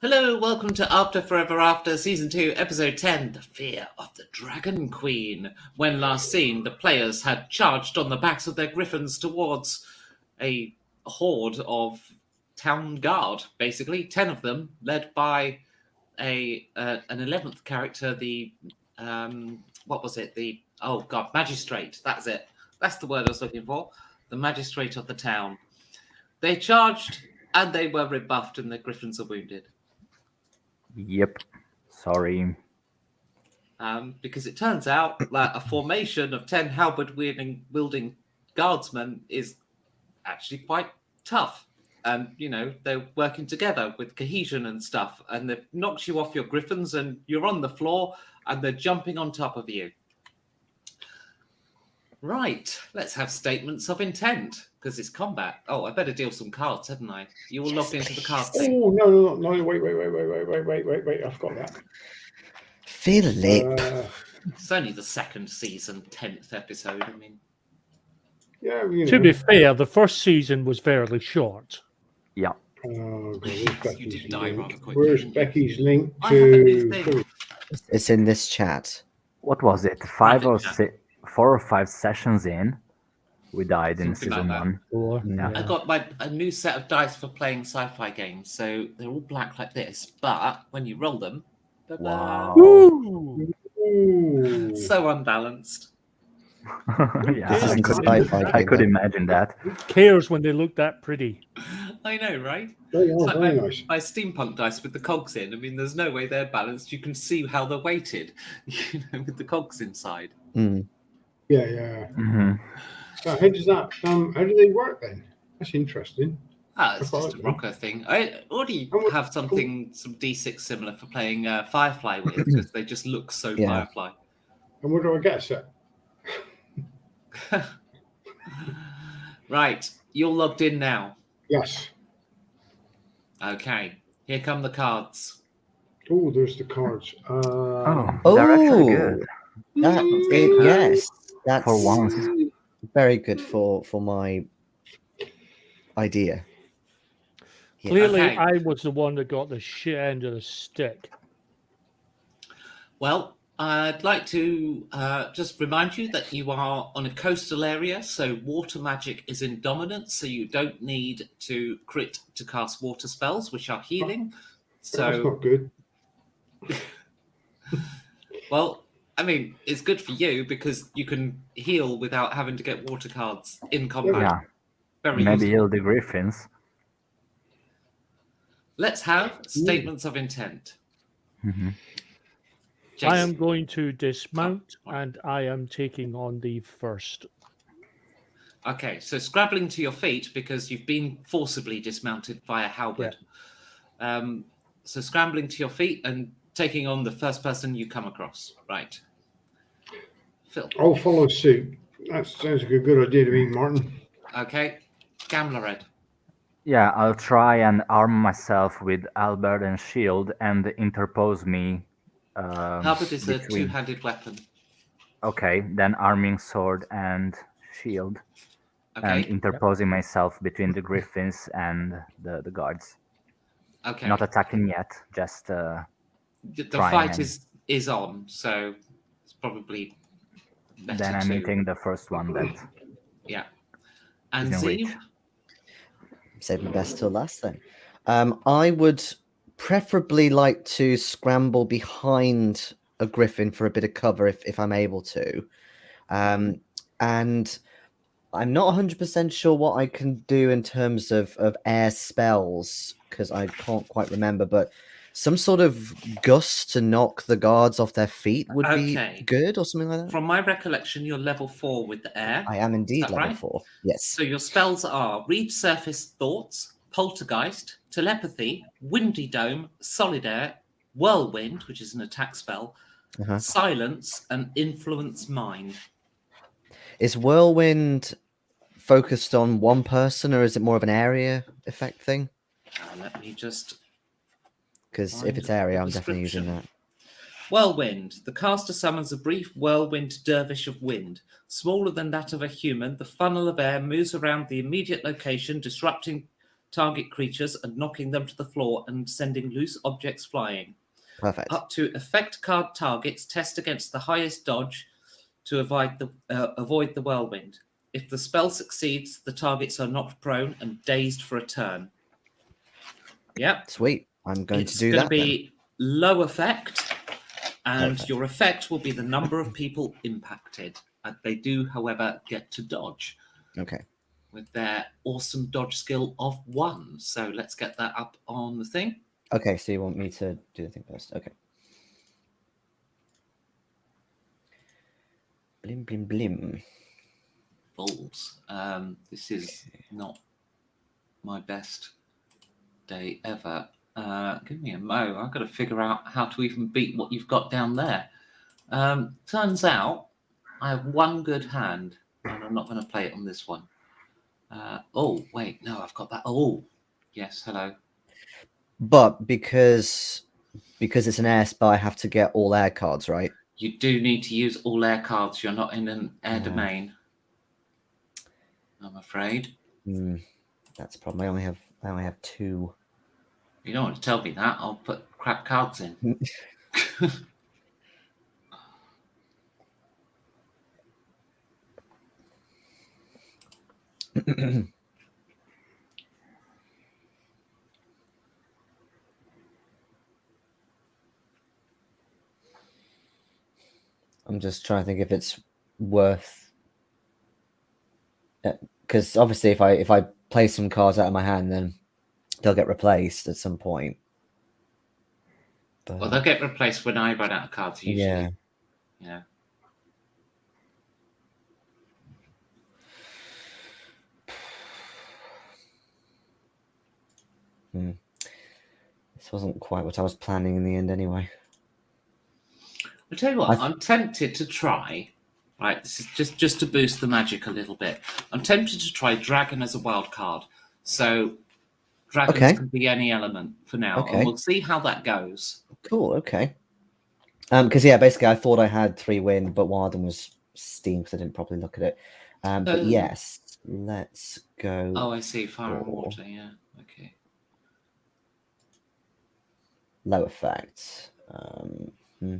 Hello, welcome to After Forever After, Season 2, Episode 10, The Fear of the Dragon Queen. When last seen, the players had charged on the backs of their griffins towards a horde of town guard, basically, 10 of them, led by an 11th character, magistrate, that's it. That's the word I was looking for, the magistrate of the town. They charged, and they were rebuffed, and the griffins are wounded. Yep. Sorry. Because it turns out that a formation of 10 halberd-wielding guardsmen is actually quite tough. And, they're working together with cohesion and stuff. And they've knocked you off your griffins and you're on the floor and they're jumping on top of you. Right, let's have statements of intent, because it's combat. Oh, I better deal some cards, hadn't I? You all logged into the card thing. Oh, no, wait, I've got that. Philip. It's only the second season, 10th episode, I mean. Yeah, To be fair, the first season was fairly short. Yeah. Oh, God, You did die rather quickly. Where's Becky's link I have a new to... thing. It's in this chat. What was it? 4 or 5 sessions in, we died in Something season like that. 1. Yeah. I got a new set of dice for playing sci-fi games, so they're all black like this, but when you roll them, Wow. Ooh. Ooh. so unbalanced. Yeah, This isn't a sci-fi I game, could though. imagine that. Who cares when they look that pretty? I know, right? Very It's like very my, nice. my steampunk dice with the cogs in. I mean, there's no way they're balanced. You can see how they're weighted, with the cogs inside. Mm. Yeah. Hmm. So how does that? How do they work then? That's interesting. It's just a rocker thing. I already have some D6 similar for playing Firefly with, because they just look so Yeah. Firefly. And where do I get a set? Right, you're logged in now. Yes. Okay, here come the cards. Oh, there's the cards. They're actually good. Yes, that's For once. very good for my idea. Yeah. Clearly, Okay. I was the one that got the shit end of the stick. Well, I'd like to just remind you that you are on a coastal area, so water magic is in dominance, so you don't need to crit to cast water spells, which are healing. That's So, not good. well, I mean, it's good for you because you can heal without having to get water cards in combat. Yeah. Very Maybe useful. heal the griffins. Let's have statements of intent. Hmm. I Jason. am going to dismount, Oh. and I am taking on the first. Okay, so scrabbling to your feet because you've been forcibly dismounted via halberd. So scrambling to your feet and taking on the first person you come across. Right. Phil. I'll follow suit. That sounds like a good idea to me, Martin. Okay. Gamlered. Yeah, I'll try and arm myself with halberd and shield and interpose me. Halberd is a between- two-handed weapon. Okay, then arming sword and shield. And Okay. interposing myself between the griffins and the guards. Okay. Not attacking yet, just The trying fight and- is on, so it's probably better then I'm to... hitting the first one that Yeah. And Within reach. Zeev? Save my best till last then. I would preferably like to scramble behind a griffin for a bit of cover if I'm able to. And I'm not 100% sure what I can do in terms of air spells, because I can't quite remember, but some sort of gust to knock the guards off their feet would Okay. be good or something like that. From my recollection, you're level 4 with the air. I am indeed that level right? 4. Yes. So your spells are Read Surface Thoughts, Poltergeist, Telepathy, Windy Dome, Solid Air, Whirlwind, which is an attack spell, Uh-huh. Silence, and Influence Mind. Is Whirlwind focused on one person, or is it more of an area effect thing? Let me just... Because Find if it's area, the I'm definitely using description. that. Whirlwind. The caster summons a brief whirlwind dervish of wind. Smaller than that of a human, the funnel of air moves around the immediate location, disrupting target creatures and knocking them to the floor and sending loose objects flying. Perfect. Up to effect card targets test against the highest dodge to avoid the whirlwind. If the spell succeeds, the targets are knocked prone and dazed for a turn. Yep. Sweet. I'm going to do It's going that. to be low effect, and Perfect. your effect will be the number of people impacted. They do, however, get to dodge Then. Okay. with their awesome dodge skill of 1. So let's get that up on the thing. Okay, so you want me to do the thing first? Okay. Blim blim blim. Balls. This is not my best day ever. Give me a mo. I've got to figure out how to even beat what you've got down there. Turns out I have one good hand, and I'm not going to play it on this one. Oh, wait, no, I've got that. Oh, yes, hello. But because it's an air spell, I have to get all air cards, right? You do need to use all air cards. You're not in an air Yeah. domain, I'm afraid. That's a problem. I only have 2. You don't want to tell me that. I'll put crap cards in. I'm just trying to think if it's worth, because obviously if I play some cards out of my hand, then they'll get replaced at some point. But, Well, they'll get replaced when I run out of cards, usually. Yeah. This wasn't quite what I was planning in the end, anyway. I'll tell you what, I'm tempted to try. Right, this is just to boost the magic a little bit. I'm tempted to try Dragon as a wild card. So dragons can be any element for now, and we'll see how that goes. Cool. Okay. Because basically I thought I had 3 wind, but one of them was steam because I didn't properly look at it. But yes, let's go. Oh, I see. Fire and water. Yeah. Okay. Low effect. Do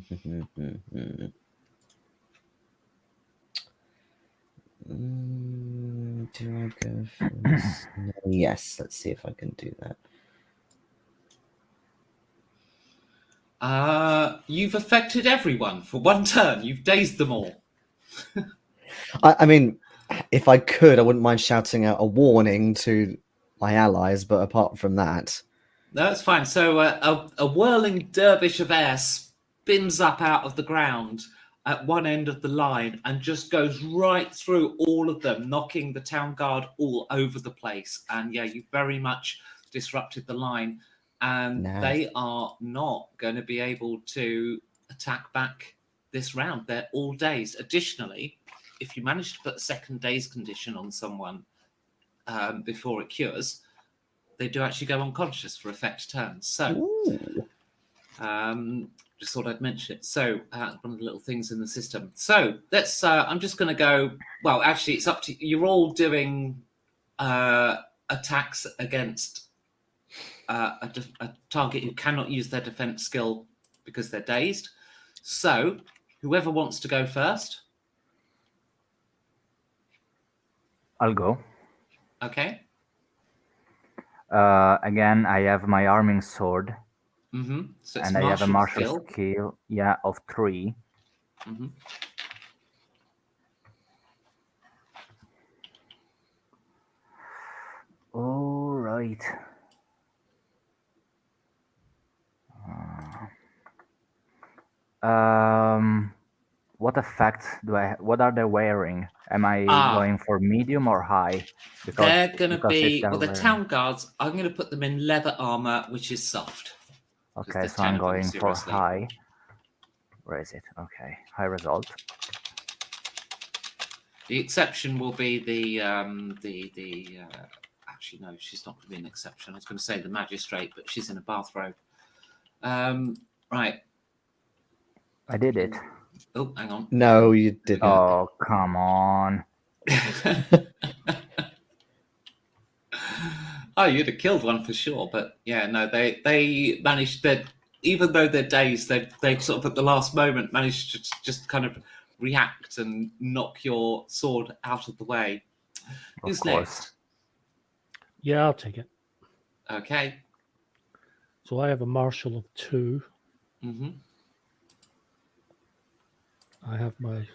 I go first? No, yes. Let's see if I can do that. You've affected everyone for 1 turn. You've dazed them all. I mean, if I could, I wouldn't mind shouting out a warning to my allies, but apart from that... No, that's fine. So a whirling dervish of air spins up out of the ground at one end of the line and just goes right through all of them, knocking the town guard all over the place. And yeah, you very much disrupted the line. And they are not going to be able to attack back this round. They're all dazed. Additionally, if you manage to put a second daze condition on someone before it cures, they do actually go unconscious for effect turns. So, just thought I'd mention it. So, one of the little things in the system. So, let's. I'm just going to go. Well, actually, it's up to you. You're all doing attacks against a target who cannot use their defense skill because they're dazed. So, whoever wants to go first. I'll go. Okay. Again, I have my arming sword. Mm-hmm. So it's and I have a martial skill, of 3. Mm-hmm. All right. What effect do I? What are they wearing? Am I going for medium or high? Because they're going to be the town guards. I'm going to put them in leather armor, which is soft. Okay, so I'm going for high. Where is it? Okay, high result. The exception will be the actually no, she's not going to be an exception. I was going to say the magistrate, but she's in a bathrobe. Right. I did it. Oh, hang on. No, you didn't. Oh, come on. Oh, you'd have killed one for sure, but yeah, no, they managed that. Even though they're dazed, they sort of at the last moment managed to just kind of react and knock your sword out of the way. Who's course. next? Yeah, I'll take it. Okay. So I have a marshal of 2. Mm-hmm. I have my.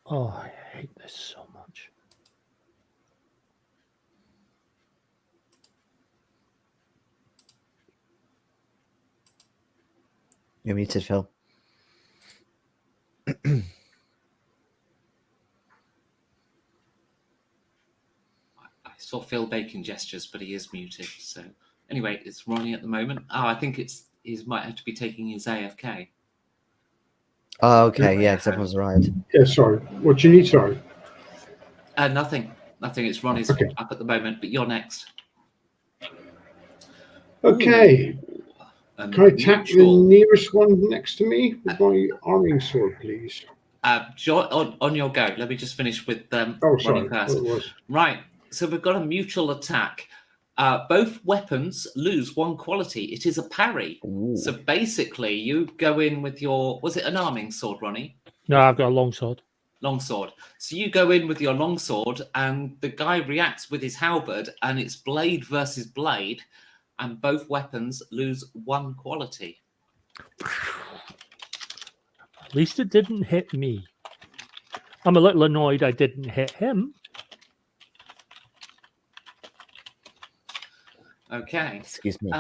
Oh, I hate this so much. You're muted, Phil. I saw Phil making gestures, but he is muted. So anyway, it's Ronnie at the moment. Oh, I think he might have to be taking his AFK. Oh, okay, yeah, because everyone's arrived. Yeah, sorry. What do you need? Sorry. Nothing. It's Ronnie's Okay. up at the moment, but you're next. Okay. Ooh, Can I attack the nearest one next to me with my arming sword, please? On your go. Let me just finish with Oh, sorry. Ronnie first. What it was. Right. So we've got a mutual attack. Both weapons lose 1 quality. It is a parry. Ooh. So basically, you go in with your... Was it an arming sword, Ronnie? No, I've got a longsword. Longsword. So you go in with your longsword, and the guy reacts with his halberd, and it's blade versus blade, and both weapons lose 1 quality. At least it didn't hit me. I'm a little annoyed I didn't hit him. Okay. Excuse me.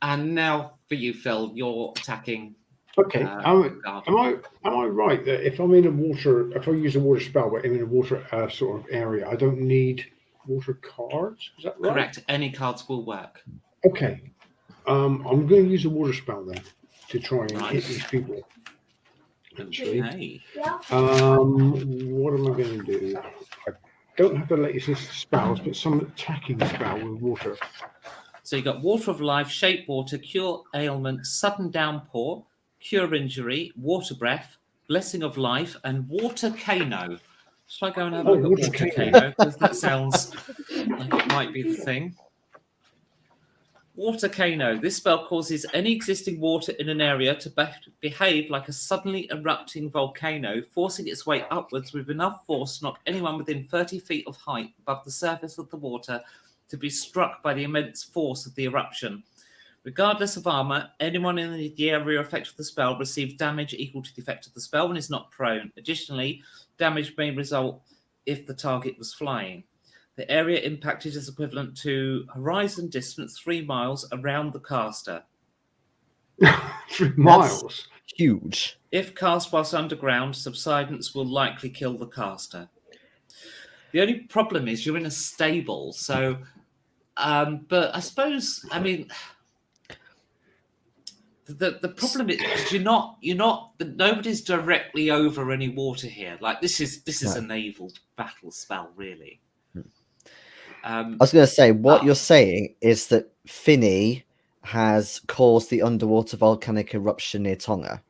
And now for you, Phil, you're attacking. Okay. Am I right that if I use a water spell, but I'm in a water sort of area, I don't need water cards? Is that right? Correct. Any cards will work. Okay. I'm going to use a water spell then to try and hit these people. Actually. Okay. What am I going to do? I don't have the latest spells, but some attacking spell with water. So you got Water of Life, Shape Water, Cure Ailment, Sudden Downpour, Cure Injury, Water Breath, Blessing of Life, and Water Kano. Should I go and have a look at Water Kano? Because that sounds like it might be the thing. Water Kano. This spell causes any existing water in an area to behave like a suddenly erupting volcano, forcing its way upwards with enough force to knock anyone within 30 feet of height above the surface of the water to be struck by the immense force of the eruption. Regardless of armor, anyone in the area affected with the spell receives damage equal to the effect of the spell and is not prone. Additionally, damage may result if the target was flying. The area impacted is equivalent to horizon distance 3 miles around the caster. 3 miles? That's huge. If cast whilst underground, subsidence will likely kill the caster. The only problem is you're in a stable, so... but I suppose, I mean... The problem is nobody's directly over any water here. Like this is a naval battle spell, really. I was going to say, what you're saying is that Finney has caused the underwater volcanic eruption near Tonga.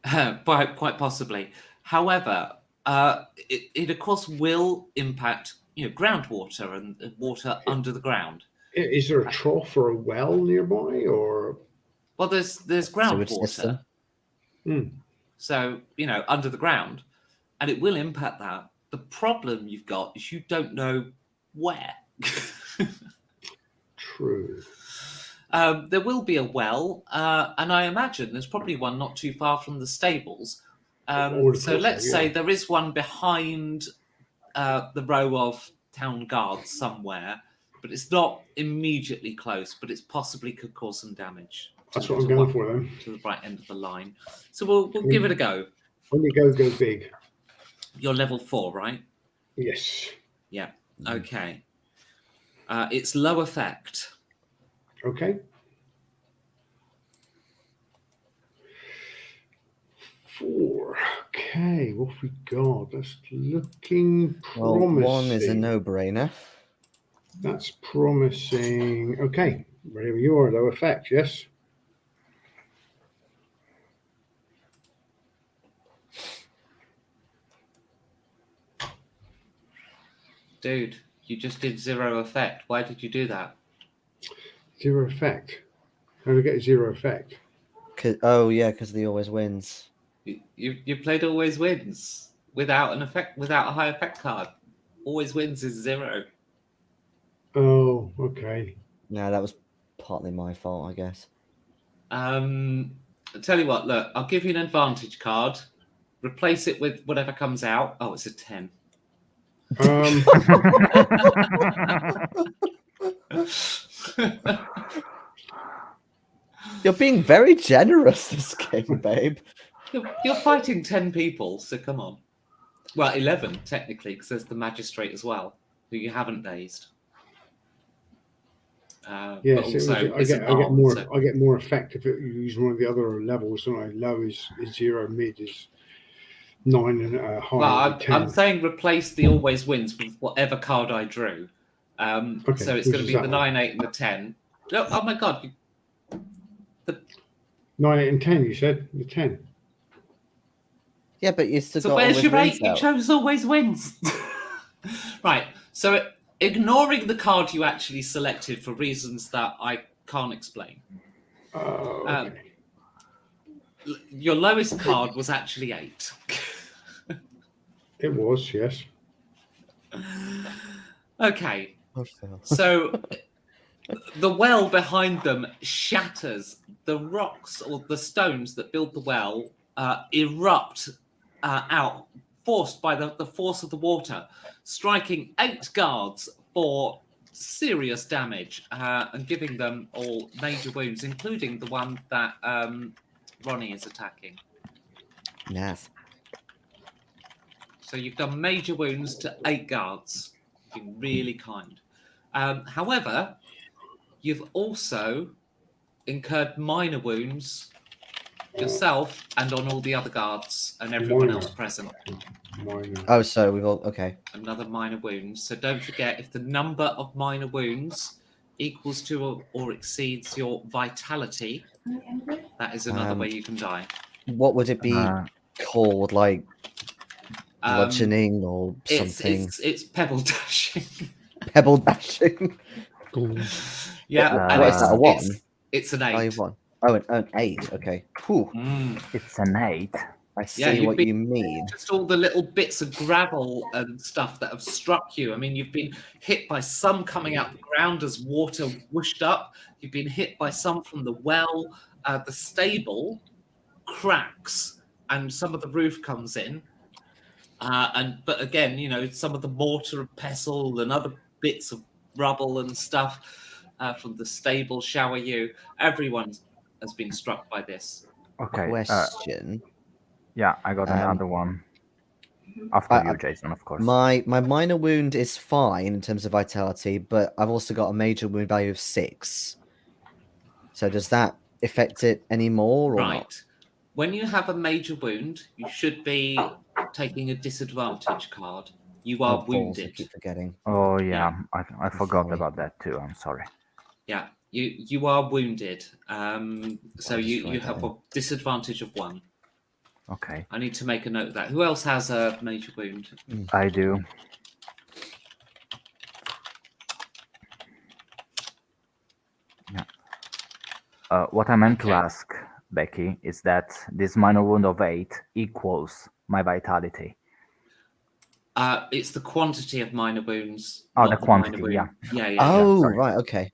Quite possibly. However, it of course will impact groundwater and water under the ground. Is there a trough or a well nearby, or? Well, there's groundwater. So under the ground, and it will impact that. The problem you've got is you don't know where. True. There will be a well, and I imagine there's probably one not too far from the stables. So let's say there is one behind the row of town guards somewhere, but it's not immediately close, but it possibly could cause some damage. That's what I'm going for then. To the right end of the line. So we'll give it a go. When you go big. You're level 4, right? Yes. Yeah. Okay. It's low effect. Okay. 4. Okay, what have we got? That's looking promising. Well, 1 is a no-brainer. That's promising. Okay, wherever you are, low effect, yes. Dude, You just did 0 effect. Why did you do that? 0 effect. How do I get 0 effect? Because he always wins. You played always wins without an effect, without a high effect card. Always wins is 0. Oh, okay. No, that was partly my fault, I guess. I'll tell you what. Look, I'll give you an advantage card. Replace it with whatever comes out. Oh, it's a 10. You're being very generous this game, babe. You're fighting 10 people, so come on. Well, 11 technically, because there's the magistrate as well, who you haven't dazed. Yes, but also, I get more effect if you use one of the other levels. So low is 0, mid is 9, and high well, is 10. I'm saying replace the always wins with whatever card I drew. Okay, so it's going to be the 9, 8, and the 10. Oh my god! 9, 8, and 10. You said the 10. Yeah, but you still So got where's always your 8? wins You out. chose always wins. Right. So ignoring the card you actually selected for reasons that I can't explain. Okay. Your lowest card was actually 8. It was, yes. Okay. So the well behind them shatters. The rocks or the stones that build the well erupt out, forced by the force of the water, striking 8 guards for serious damage and giving them all major wounds, including the one that Ronnie is attacking. Yes. So you've done major wounds to 8 guards. You've been really kind. However, you've also incurred minor wounds yourself and on all the other guards and everyone else present. Minor. Oh, so we've all okay. Another minor wound. So don't forget, if the number of minor wounds equals to or exceeds your vitality, that is another way you can die. What would it be called? Like bludgeoning or something? It's pebble dashing. Pebble dashing. Yeah. What is that? A 1? It's an 8. Oh, 1. Oh, an 8. Okay. Whew. It's an 8. I see what you mean. Just all the little bits of gravel and stuff that have struck you. I mean, you've been hit by some coming out the ground as water whooshed up. You've been hit by some from the well. The stable cracks and some of the roof comes in. But again, some of the mortar and pestle and other bits of rubble and stuff from the stable shower you. Everyone has been struck by this. Okay. Question. Yeah, I got another one. After you, Jason, of course. My minor wound is fine in terms of vitality, but I've also got a major wound value of 6. So does that affect it anymore or not? When you have a major wound, you should be taking a disadvantage card. You are wounded. I keep forgetting. Oh yeah, I forgot about that too. I'm sorry. Yeah, you are wounded. So you have a disadvantage of 1. Okay. I need to make a note of that. Who else has a major wound? I do. Yeah. What I meant to ask, Becky, is that this minor wound of 8 equals my vitality. It's the quantity of minor wounds. Oh, the quantity, yeah. Yeah. Oh, Sorry. Right, okay.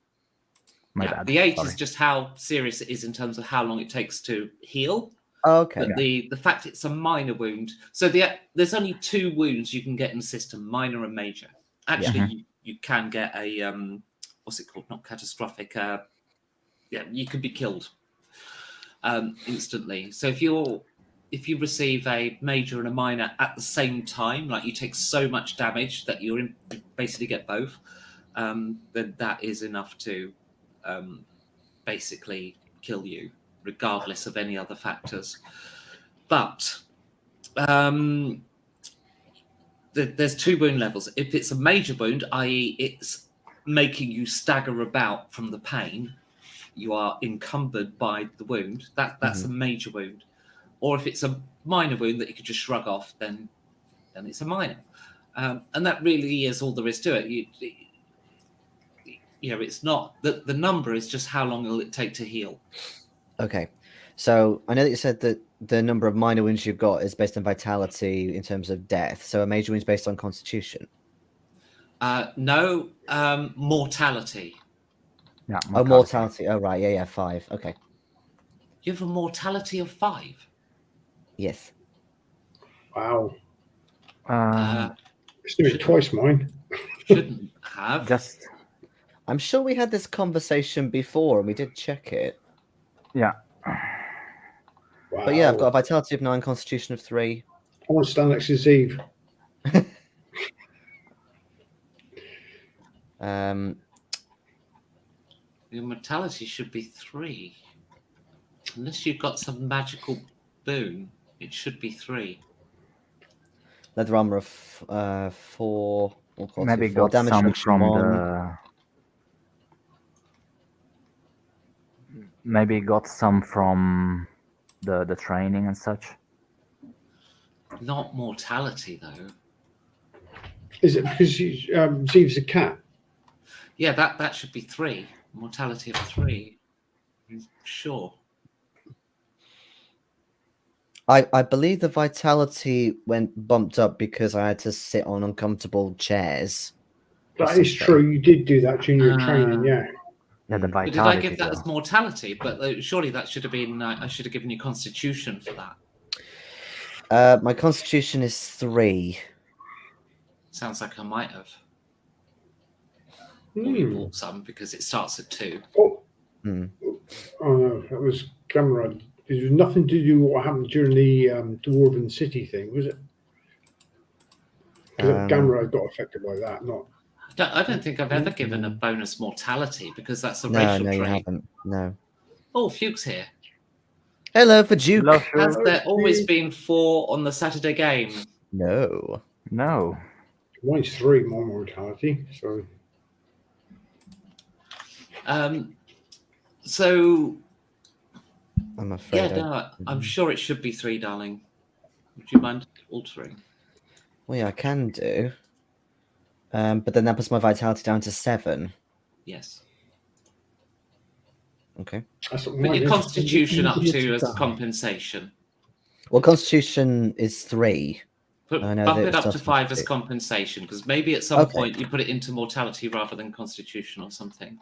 My bad. The 8 Sorry. is just how serious it is in terms of how long it takes to heal. Okay. But the fact it's a minor wound. So there's only 2 wounds you can get in the system, minor and major. Actually, you can get a what's it called? Not catastrophic. You could be killed instantly. So if you receive a major and a minor at the same time, like you take so much damage that you basically get both, then that is enough to basically kill you, regardless of any other factors. But there's 2 wound levels. If it's a major wound, i.e. it's making you stagger about from the pain, you are encumbered by the wound, that's a major wound. Or if it's a minor wound that you could just shrug off, then it's a minor. And that really is all there is to it. It's not the number is just how long will it take to heal. Okay. So I know that you said that the number of minor wounds you've got is based on vitality in terms of death. So a major wound is based on constitution. No, mortality. Yeah. Oh, mortality. Oh, right. Yeah, 5. Okay. You have a mortality of 5. Yes. Wow. Um, It's doing twice mine. Shouldn't have. just I'm sure we had this conversation before and we did check it. yeah. Wow. But yeah, I've got a vitality of 9, constitution of 3. I want to stand next to Steve. Your mortality should be 3. Unless you've got some magical boon, it should be 3. Leather armor of 4. Maybe 4. got Damage some reduction from 1. the. Maybe got some from the training and such. Not mortality, though. Is it because Steve's a cat? Yeah, that should be 3. Mortality of 3. Sure. I believe the vitality went bumped up because I had to sit on uncomfortable chairs. That is true. You did do that during your training, yeah. Yeah, the But vitality. did I give that though. as mortality? But surely that should have been. I should have given you constitution for that. My constitution is 3. Sounds like I might have. Or you bought some because it starts at 2. Oh. Hmm. Oh no, that was camera. It was nothing to do with what happened during the Dwarven City thing, was it? Because Gamera got affected by that, not. I don't think I've ever given a bonus mortality because that's a No, racial no, you trait. haven't. No. Oh, Fuke's here. Hello for Duke. Hello, Has there always been 4 on the Saturday game? No. No. Mine's 3 more mortality, so. So I'm afraid. yeah, no, I'm sure it should be 3, darling. Would you mind altering? Well, yeah, I can do. But then that puts my vitality down to 7. Yes. Okay. That's what Put mine your is. constitution up to as compensation. Well, constitution is 3. I know Bump that it it up to starts 5 with as 2. compensation because maybe at some Okay. point you put it into mortality rather than constitution or something.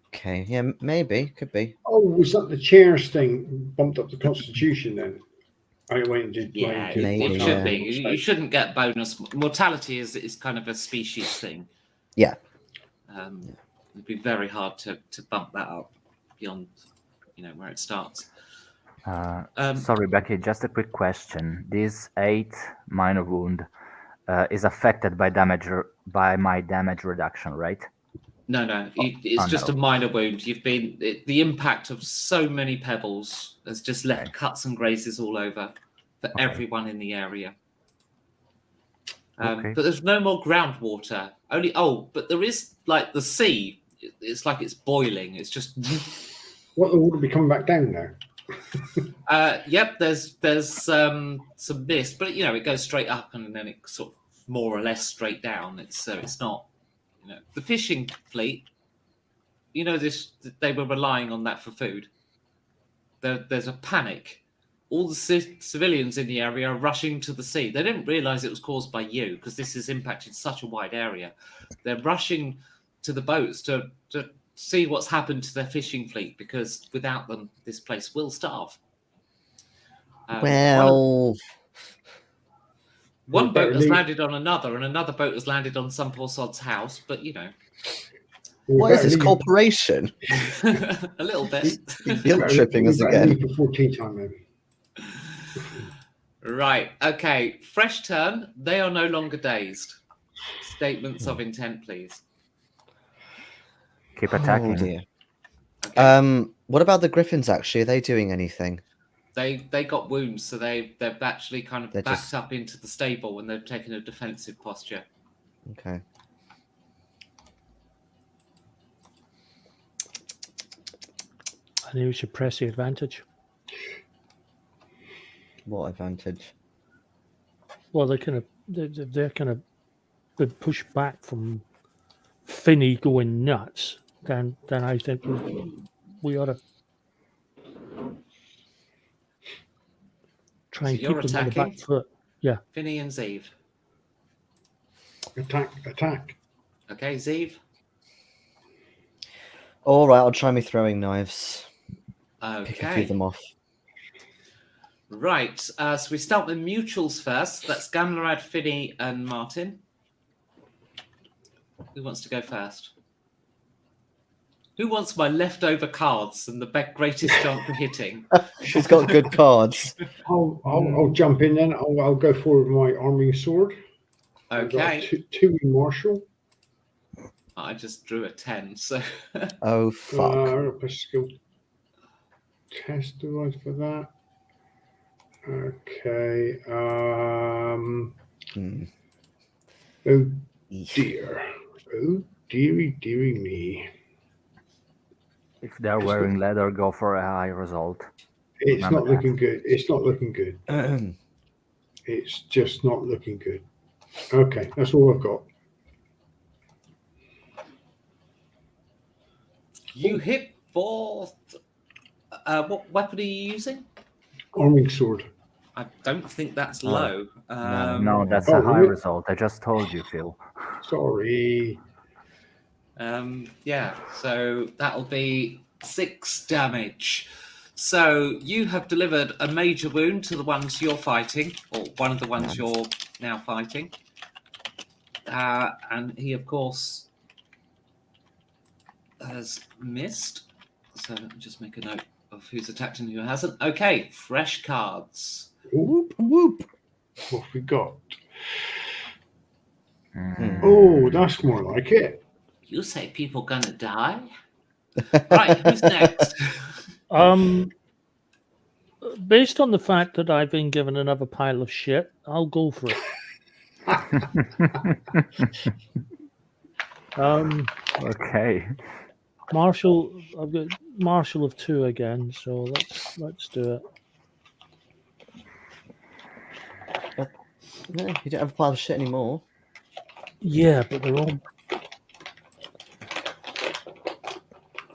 Okay. Yeah, maybe. Could be. Oh, was that the chairs thing bumped up the constitution then? I went and did. Yeah, Maybe, it should yeah. be. You shouldn't get bonus. Mortality is kind of a species thing. Yeah. It'd be very hard to bump that up beyond, where it starts. Sorry, Becky, just a quick question. This 8 minor wound is affected by my damage reduction, right? No, it's just a minor wound. The impact of so many pebbles has just left cuts and grazes all over for everyone in the area. But there's no more groundwater. But there is like the sea. It's like it's boiling. It's just. What, the water be coming back down now? Yep. There's some mist, but it goes straight up and then it sort of more or less straight down. It's not. The fishing fleet. They were relying on that for food. There's a panic. All the civilians in the area are rushing to the sea. They didn't realize it was caused by you because this has impacted such a wide area. They're rushing to the boats to see what's happened to their fishing fleet because without them, this place will starve. One boat has landed on another, and another boat has landed on some poor sod's house. But what is this corporation? a little bit. Guilt tripping us again. Before tea time, maybe. Right. Okay. Fresh turn. They are no longer dazed. Statements of intent, please. Keep attacking. Oh dear. Okay. What about the griffins? Actually, are they doing anything? They got wounds, so they've actually kind of backed just up into the stable and they've taken a defensive posture. Okay. I think we should press the advantage. What advantage? Well, they're kind of been pushed back from Finney going nuts, then I think we ought to try So and you're keep them on the back attacking? foot. Yeah. Finny and Zeev. Attack. Okay, Zeev. All right, I'll try me throwing knives. Pick a few Okay. of them off. Right. So we start with mutuals first. That's Gamlerad, Finny, and Martin. Who wants to go first? Who wants my leftover cards and the greatest chance of hitting? She's got good cards. I'll jump in then. I'll go forward with my arming sword. I've got Okay. two in martial. I just drew a 10, so... Oh, fuck. A skill test device for that. Okay. Oh dear. Oh dearie me. If they're wearing leather, go for a high result. It's Remember not that. looking good. It's not looking good. It's just not looking good. Okay, that's all I've got. You hit for... what weapon are you using? Arming sword. I don't think that's Oh, low. No, that's Oh, a high really? result. I just told you, Phil. Sorry. Yeah, so that'll be 6 damage. So you have delivered a major wound to the ones you're fighting, or one of the ones you're now fighting. And he, of course, has missed. So let me just make a note of who's attacked and who hasn't. Okay, fresh cards. Whoop, whoop. What have we got? Mm. Oh, that's more like it. You say people gonna die? Right, who's next? Based on the fact that I've been given another pile of shit, I'll go for it. Okay. Marshall, I've got Marshall of 2 again, so let's do it. No, you don't have a pile of shit anymore. Yeah, but they're all.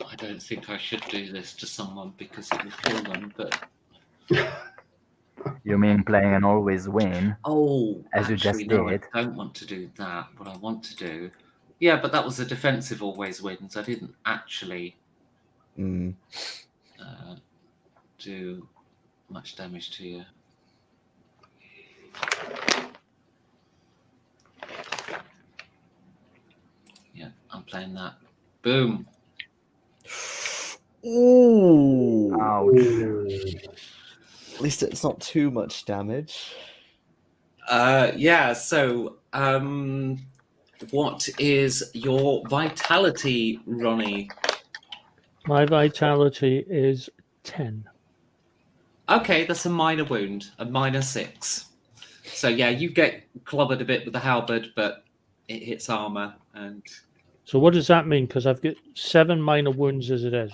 I don't think I should do this to someone because it will kill them, but... You mean playing an always win? Oh, As you just no, did. I don't want to do that. What I want to do... Yeah, but that was a defensive always wins. I didn't actually do much damage to you. Yeah, I'm playing that. Boom. Ooh. Ouch. At least it's not too much damage. Yeah, so what is your vitality, Ronnie? My vitality is 10. Okay, that's a minor wound, a -6. So yeah, you get clobbered a bit with the halberd, but it hits armor. And So what does that mean? Because I've got 7 minor wounds as it is.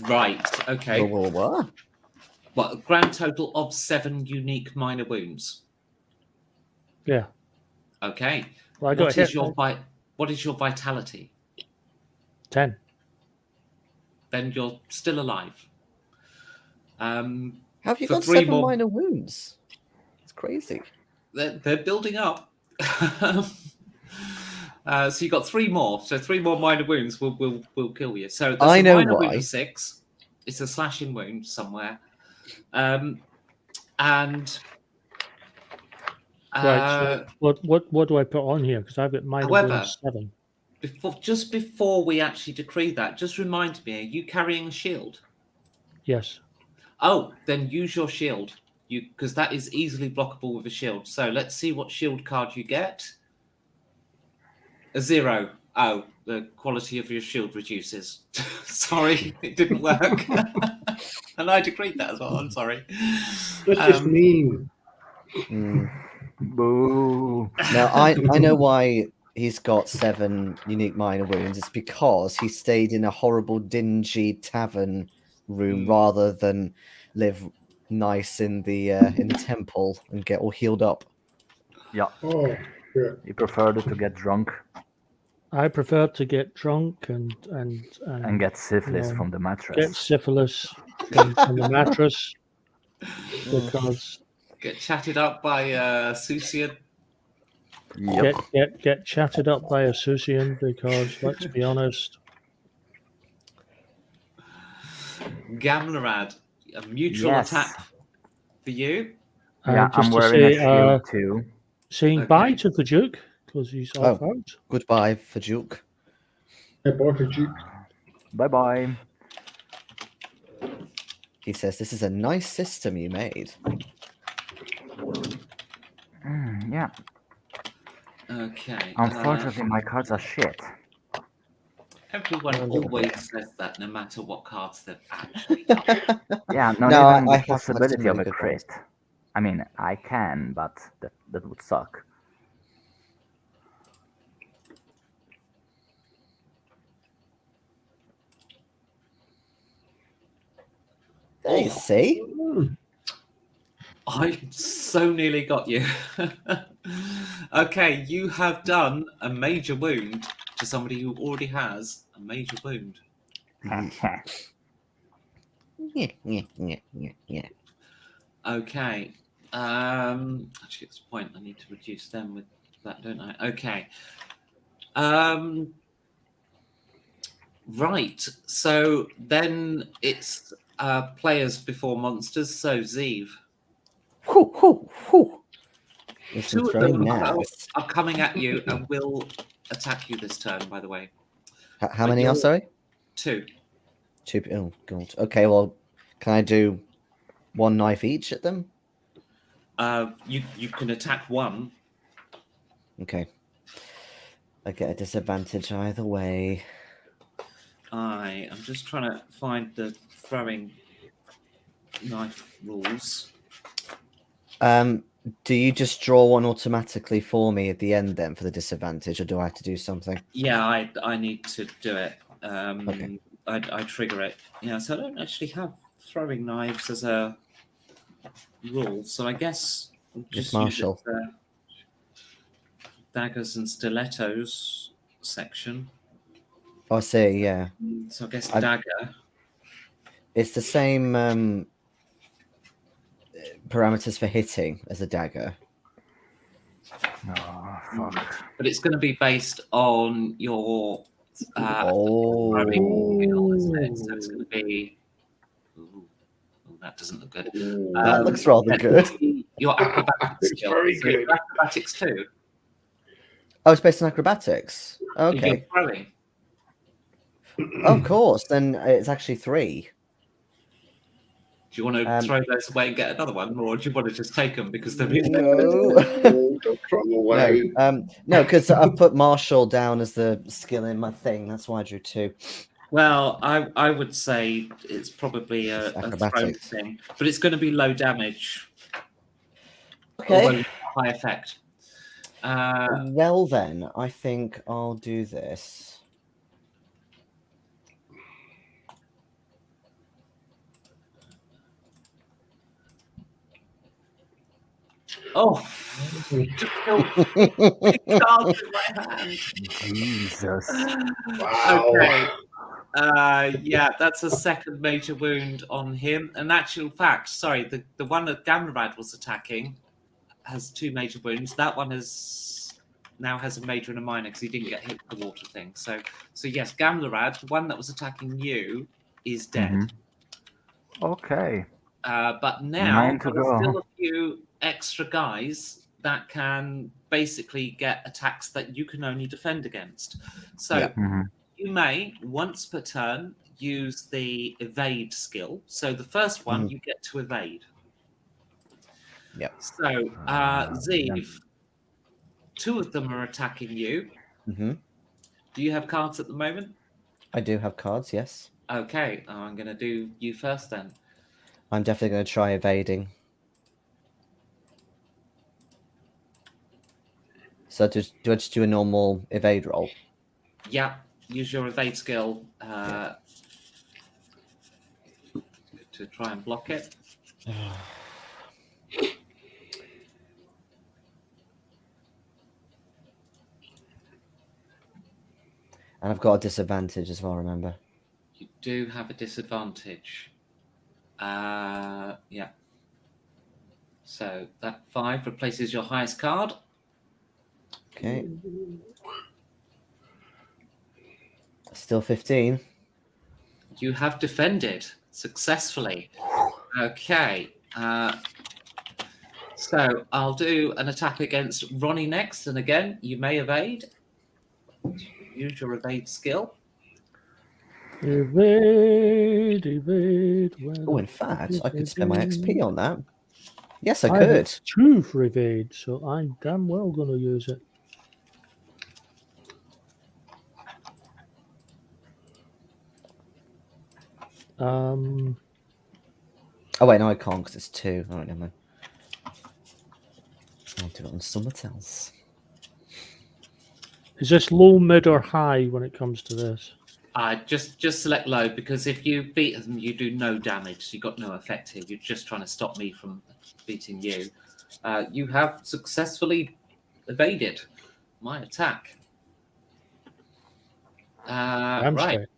Right. Okay. What? Well, a grand total of 7 unique minor wounds. Yeah. Okay. Well, I got hit. What is your vitality? 10. Then you're still alive. Have you For got 3 7 more- minor wounds? It's crazy. They're building up. So you got 3 more. So 3 more minor wounds will kill you. So that's I a know minor why. wound of 6. It's a slashing wound somewhere. And Right. So what do I put on here? Because I've got minor However- wounds 7. before we actually decree that, just remind me: are you carrying a shield? Yes. Oh, then use your shield. Because that is easily blockable with a shield. So let's see what shield card you get. A 0. Oh, the quality of your shield reduces. Sorry, it didn't work. And I decreed that as well. I'm sorry. That's just mean. Boo. Now, I know why he's got 7 unique minor wounds. It's because he stayed in a horrible, dingy tavern room rather than live nice in the temple and get all healed up. Yeah. Oh, You prefer to get drunk I prefer to get drunk and get syphilis know, from the get mattress. syphilis from the mattress because Get chatted up by Susian. Yep. get chatted up by a Susian because let's be honest, Gamlerad, a mutual Yes. attack for you. Yeah, just I'm to wearing a say, shield too. saying Okay. bye to the Duke because he's off out. Goodbye for Duke. Yeah, bye for Duke. Bye bye. He says, "This is a nice system you made." Yeah. Okay. Unfortunately, my cards are shit. Everyone A little always bit. says that, no matter what cards they've actually done. Yeah, not No, even I the have had some possibility of really a good crit. ones. I mean, I can, but that would suck. There you see. I so nearly got you. Okay, you have done a major wound to somebody who already has a major wound. Yeah. Okay. Actually, at this point, I need to reduce them with that, don't I? Okay. Right. So then it's players before monsters. So Zeev. Whew, whew, whew. There's some Two of throwing them knives. are coming at you and will attack you this turn, by the way. How But many are, you're- sorry? Two. Two. Oh, God. Okay, well, can I do one knife each at them? You can attack one. Okay. I get a disadvantage either way. I am just trying to find the throwing knife rules. Do you just draw one automatically for me at the end then for the disadvantage, or do I have to do something? Yeah, I need to do it. Okay. I trigger it. Yeah, so I don't actually have throwing knives as a rule, so I guess I'll Just just use it martial. for daggers and stilettos section. Oh, I see, yeah. So I guess I- dagger. It's the same parameters for hitting as a dagger. Oh, fuck. But it's going to be based on your Oh. throwing skill, isn't it? So it's going to be. Ooh, that doesn't look good. That looks rather yeah, good. Your acrobatics It's skill. very So good. your acrobatics too. Oh, it's based on acrobatics. Okay. You're throwing. Of course. Then it's actually 3. Do you want to throw those away and get another one, or do you want to just take them because they're really No. Don't throw them away. No, because I've put martial down as the skill in my thing. That's why I drew 2. Well, I would say it's probably a throw Acrobatics. thing, but it's going to be low damage. Okay. Although high effect. Well, then, I think I'll do this. Oh, just killed big cards in my hand. Jesus. Wow. Okay. Yeah, that's a second major wound on him. In actual fact, sorry, the one that Gamrad was attacking has 2 major wounds. That one now has a major and a minor because he didn't get hit with the water thing. So yes, Gamlerad, the one that was attacking you, is dead. Okay. But now 9 to there are go. still a few extra guys that can basically get attacks that you can only defend against. So Yeah. you may, once per turn, use the evade skill. So the first one, you get to evade. Yep. So, Zeev, 2 of them are attacking you. Mm-hmm. Do you have cards at the moment? I do have cards, yes. Okay, I'm going to do you first then. I'm definitely going to try evading. So do I just do a normal evade roll? Yeah, use your evade skill to try and block it. And I've got a disadvantage as well, remember? You do have a disadvantage. Yeah. So that 5 replaces your highest card. Okay. Still 15. You have defended successfully. Okay. So I'll do an attack against Ronnie next. And again, you may evade. Use your evade skill. Evade. Oh, in fact, I could spend my XP on that. Yes, I I could. have 2 for evade, so I'm damn well going to use it. Oh, wait, no, I can't because it's 2. All right, never mind. I'll do it on something else. Is this low, mid, or high when it comes to this? Just select low, because if you beat them, you do no damage. So you've got no effect here. You're just trying to stop me from beating you. You have successfully evaded my attack. Damn Right. straight.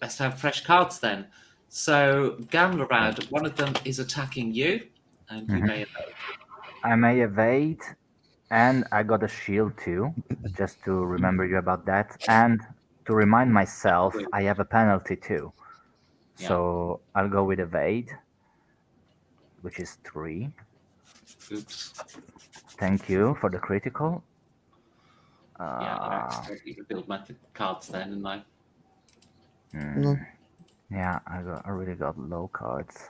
Let's have fresh cards then. So, Gamlerad, one of them is attacking you, and you may evade. I may evade, and I got a shield too, just to remember you about that. And to remind myself, I have a penalty too. Yeah. So I'll go with evade, which is 3. Oops. Thank you for the critical. Yeah, I accidentally revealed my cards then, and I. Yeah, I really got low cards.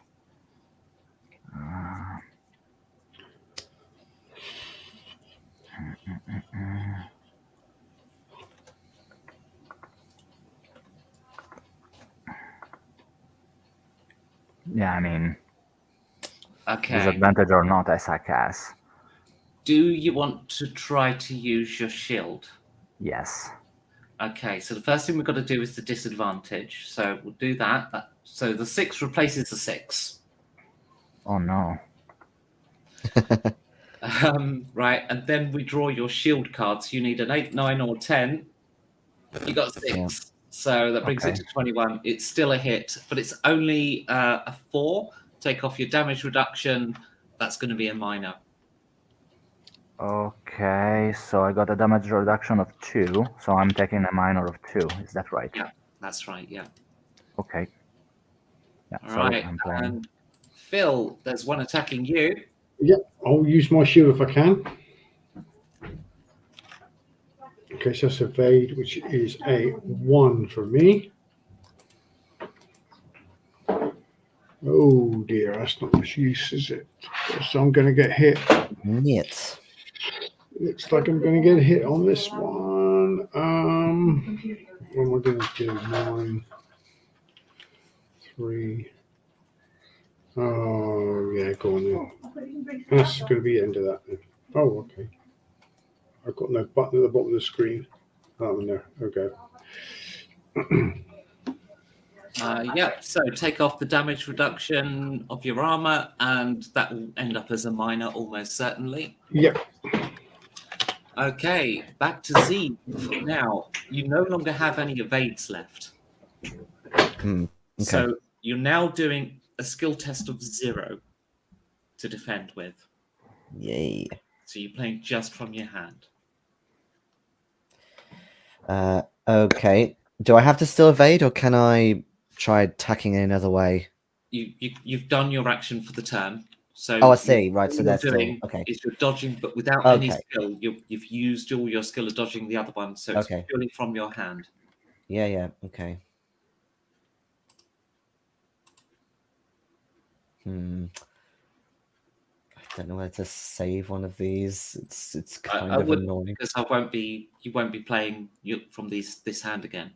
Yeah, I mean, Okay. disadvantage or not, I suck ass. Do you want to try to use your shield? Yes. Okay, so the first thing we've got to do is the disadvantage. So we'll do that. So the 6 replaces the 6. Oh no. Right, and then we draw your shield cards. You need an 8, 9, or 10. You got 6. Yeah. So that brings it to 21. It's still a hit, but it's only a 4. Take off your damage reduction. That's going to be a minor. Okay, so I got a damage reduction of 2, so I'm taking a minor of 2. Is that right? Yeah, that's right. Yeah. Okay. Yeah, All sorry, right. I'm playing. And Phil, there's one attacking you. Yeah, I'll use my shield if I can. Okay, so that's evade, which is a 1 for me. Oh dear, that's not much use, is it? So I'm going to get hit. Niet. Looks like I'm going to get hit on this one. What am I going to do? 9, 3. Oh, yeah, go on then. That's going to be the end of that then. Oh, okay. I've got no button at the bottom of the screen. Oh, no. Okay. Yeah, so take off the damage reduction of your armor, and that will end up as a minor almost certainly. Yep. Okay, back to Z. Now, you no longer have any evades left. Okay. So you're now doing a skill test of 0 to defend with. Yay. So you're playing just from your hand. Okay. Do I have to still evade, or can I try attacking in another way? You've done your action for the turn. So Oh, I see. Right, so what that's you're still doing okay. is you're dodging, but without any skill. You've used all your skill of dodging the other one, so it's purely from your hand. Yeah. Okay. I don't know where to save one of these. It's kind of annoying because you won't be playing from this hand again.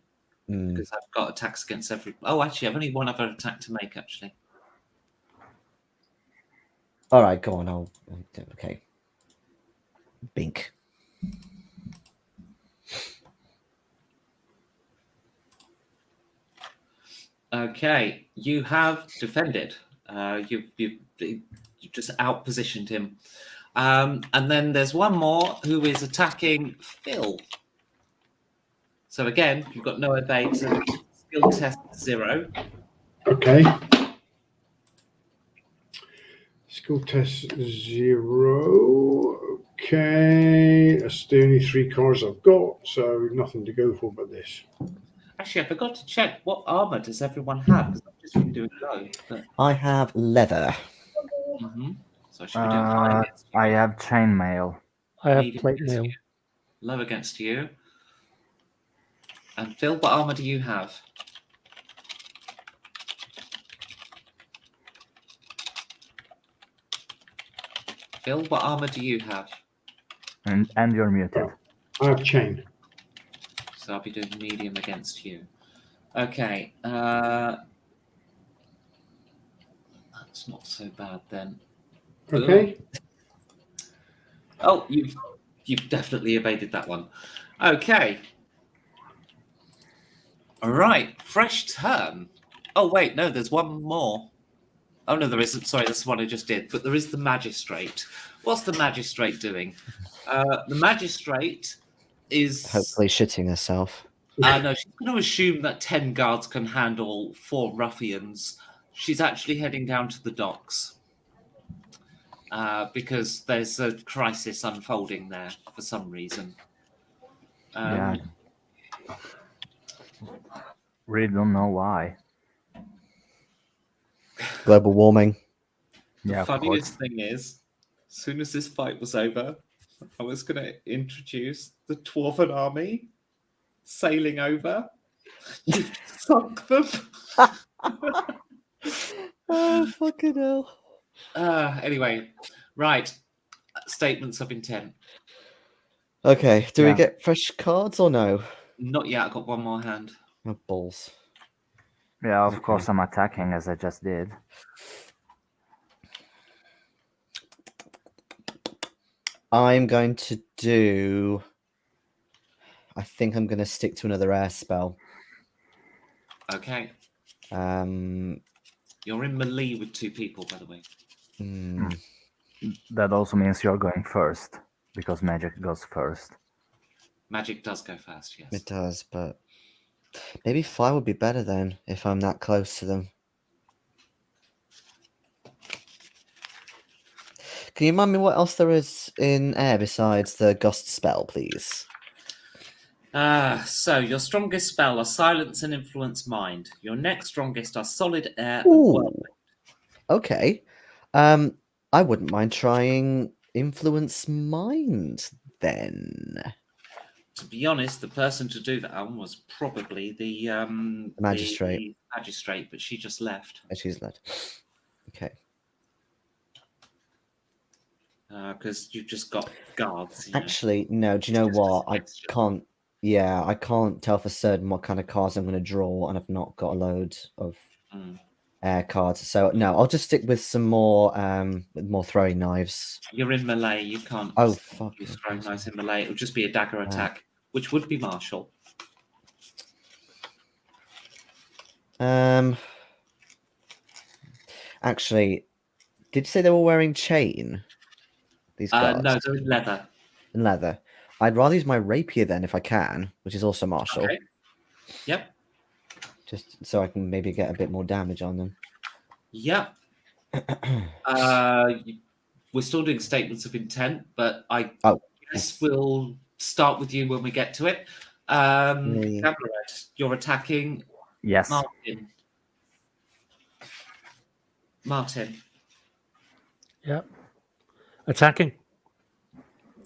Because I've got attacks against every. Oh, actually, I've only one other attack to make. Actually. All right, go on. I'll do it. Okay. Bink. Okay, you have defended. You just outpositioned him, and then there's one more who is attacking Phil. So again, you've got no evade, so skill test 0. Okay. Skill test 0. Okay. That's the only 3 cards I've got, so nothing to go for but this. Actually, I forgot to check. What armor does everyone have? Because I've just been doing low. But... I have leather. So I should be doing high against you. I have chainmail. I have Medium plate against mail. you. Low against you. And Phil, what armor do you have? Phil, what armor do you have? And you're muted. I have chain. So I'll be doing medium against you. Okay. That's not so bad then. Okay. Oh, you've definitely evaded that one. Okay. All right. Fresh turn. Oh wait, no, there's one more. Oh no, there isn't. Sorry, that's the one I just did. But there is the magistrate. What's the magistrate doing? The magistrate is Hopefully shitting herself. no, she's going to assume that 10 guards can handle 4 ruffians. She's actually heading down to the docks because there's a crisis unfolding there for some reason. Yeah. Really don't know why. Global warming. The funniest thing is, as soon as this fight was over, I was going to introduce the Dwarven army sailing over. You've sunk them. Oh, fucking hell. Anyway, right. Statements of intent. Okay, do we get fresh cards or no? Not yet. I've got one more hand. Oh, balls. Yeah, of course I'm attacking as I just did. I'm going to do... I think I'm going to stick to another air spell. Okay. You're in melee with 2 people, by the way. That also means you're going first, because magic goes first. Magic does go fast, yes. It does, but maybe fire would be better then, if I'm that close to them. Can you remind me what else there is in air besides the gust spell, please? So your strongest spell are silence and influence mind. Your next strongest are solid air and Ooh. whirlwind. Okay. I wouldn't mind trying influence mind then. To be honest, the person to do that one was probably the magistrate. The magistrate, but she just left. She's left. Okay. Because you've just got guards. Actually, no. Do you know what? I can't. Yeah, I can't tell for certain what kind of cards I'm going to draw, and I've not got a load of air cards. So no, I'll just stick with some more throwing knives. You're in melee. You can't. Oh fuck! Use throwing knives in melee. It would just be a dagger attack, which would be martial. Actually, did you say they were wearing chain? These guards? No, they're in leather. In leather. I'd rather use my rapier then if I can, which is also martial. Okay. Yep. Just so I can maybe get a bit more damage on them. Yep. We're still doing statements of intent, but I guess we'll start with you when we get to it. Gabriel, you're attacking. Yes. Martin. Yep. Attacking.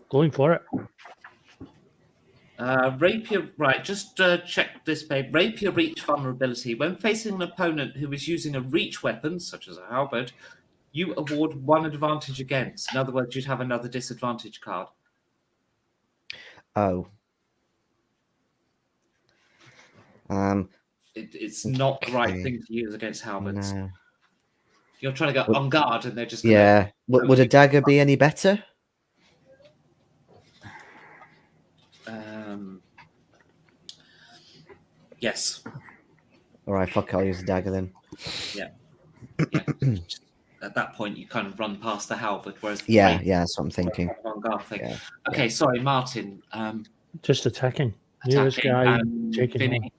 Going for it. Rapier, right, just check this, babe. Rapier reach vulnerability. When facing an opponent who is using a reach weapon, such as a halberd, you award 1 advantage against. In other words, you'd have another disadvantage card. Oh. It's not the right thing to use against halberds. No. You're trying to go on guard and they're just gonna... Yeah. Would a dagger be any better? Yes. All right, fuck it, I'll use a dagger then. Yeah. At that point, you kind of run past the halberd, whereas... Yeah, that's what I'm thinking. On guard thing. Yeah. Okay, sorry, Martin. Just attacking. Nearest attacking, guy and taking one.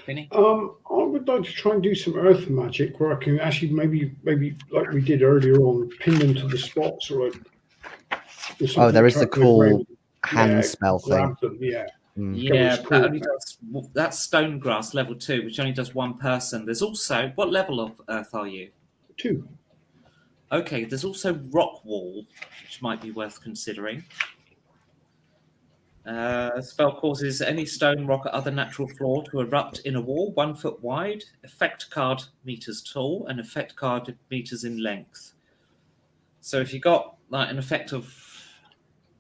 Finny? I would like to try and do some earth magic where I can actually maybe like we did earlier on, pin them to the spots or like. Oh, there is the cool hand yeah, spell thing. grab them, yeah. Yeah, That was that cool. only does that's stone grass level 2, which only does one person. There's also, what level of earth are you? 2. Okay, there's also rock wall, which might be worth considering. Spell causes any stone, rock, or other natural floor to erupt in a wall 1 foot wide, effect card meters tall, and effect card meters in length. So if you got like an effect of,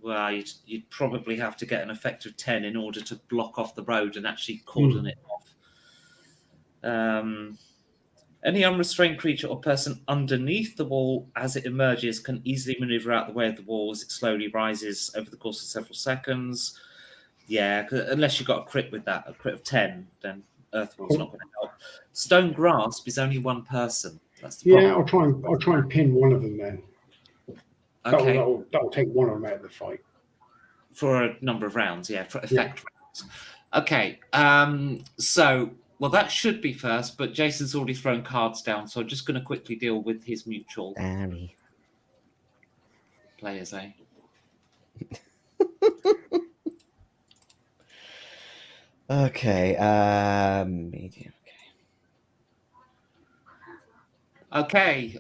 well, you'd probably have to get an effect of 10 in order to block off the road and actually cordon it off. Any unrestrained creature or person underneath the wall as it emerges can easily maneuver out the way of the wall as it slowly rises over the course of several seconds. Yeah, unless you've got a crit with that, a crit of 10, then Earth Wall's not going to help. Stone Grasp is only one person. That's the problem. Yeah, I'll try and pin one of them then. Okay. That'll take one of them out of the fight. For a number of rounds, yeah, for effect rounds. Okay, so, well, that should be first, but Jason's already thrown cards down, so I'm just going to quickly deal with his mutual Danny. players, eh? Okay, medium. Okay,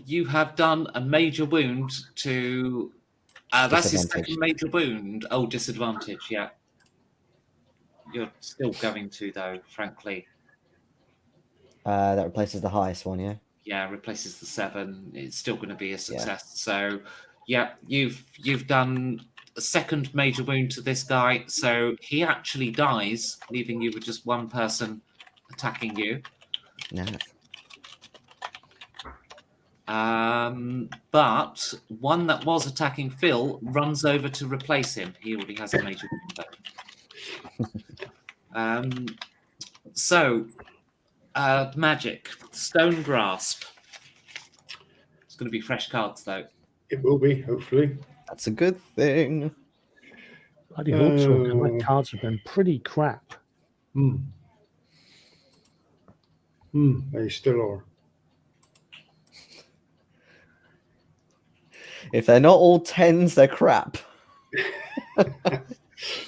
you have done a major wound to... that's his second major wound. Oh, disadvantage, yeah. You're still going to, though, frankly. That replaces the highest one, yeah? Yeah, replaces the 7. It's still going to be a success. Yeah. So, yeah, you've done a second major wound to this guy. So he actually dies, leaving you with just one person attacking you. No. But one that was attacking Phil runs over to replace him. He already has a major wound. So, magic, Stone Grasp. It's going to be fresh cards, though. It will be, hopefully. That's a good thing. I do hope so, because my cards have been pretty crap. They still are. If they're not all 10s, they're crap.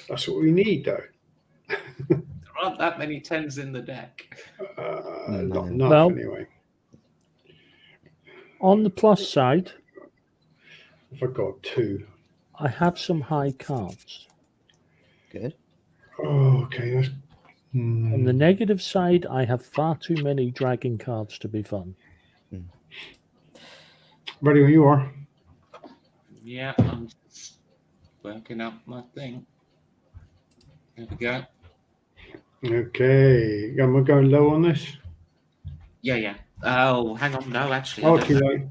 That's what we need, though. There aren't that many 10s in the deck. Not enough, anyway. On the plus side, I've got 2. I have some high cards. Good. Oh, okay. That's... On the negative side, I have far too many dragon cards to be fun. Ready when you are. Yeah, I'm just working out my thing. There we go. Okay. Am I going low on this? Yeah. Oh, hang on. No, actually. Oh, too late.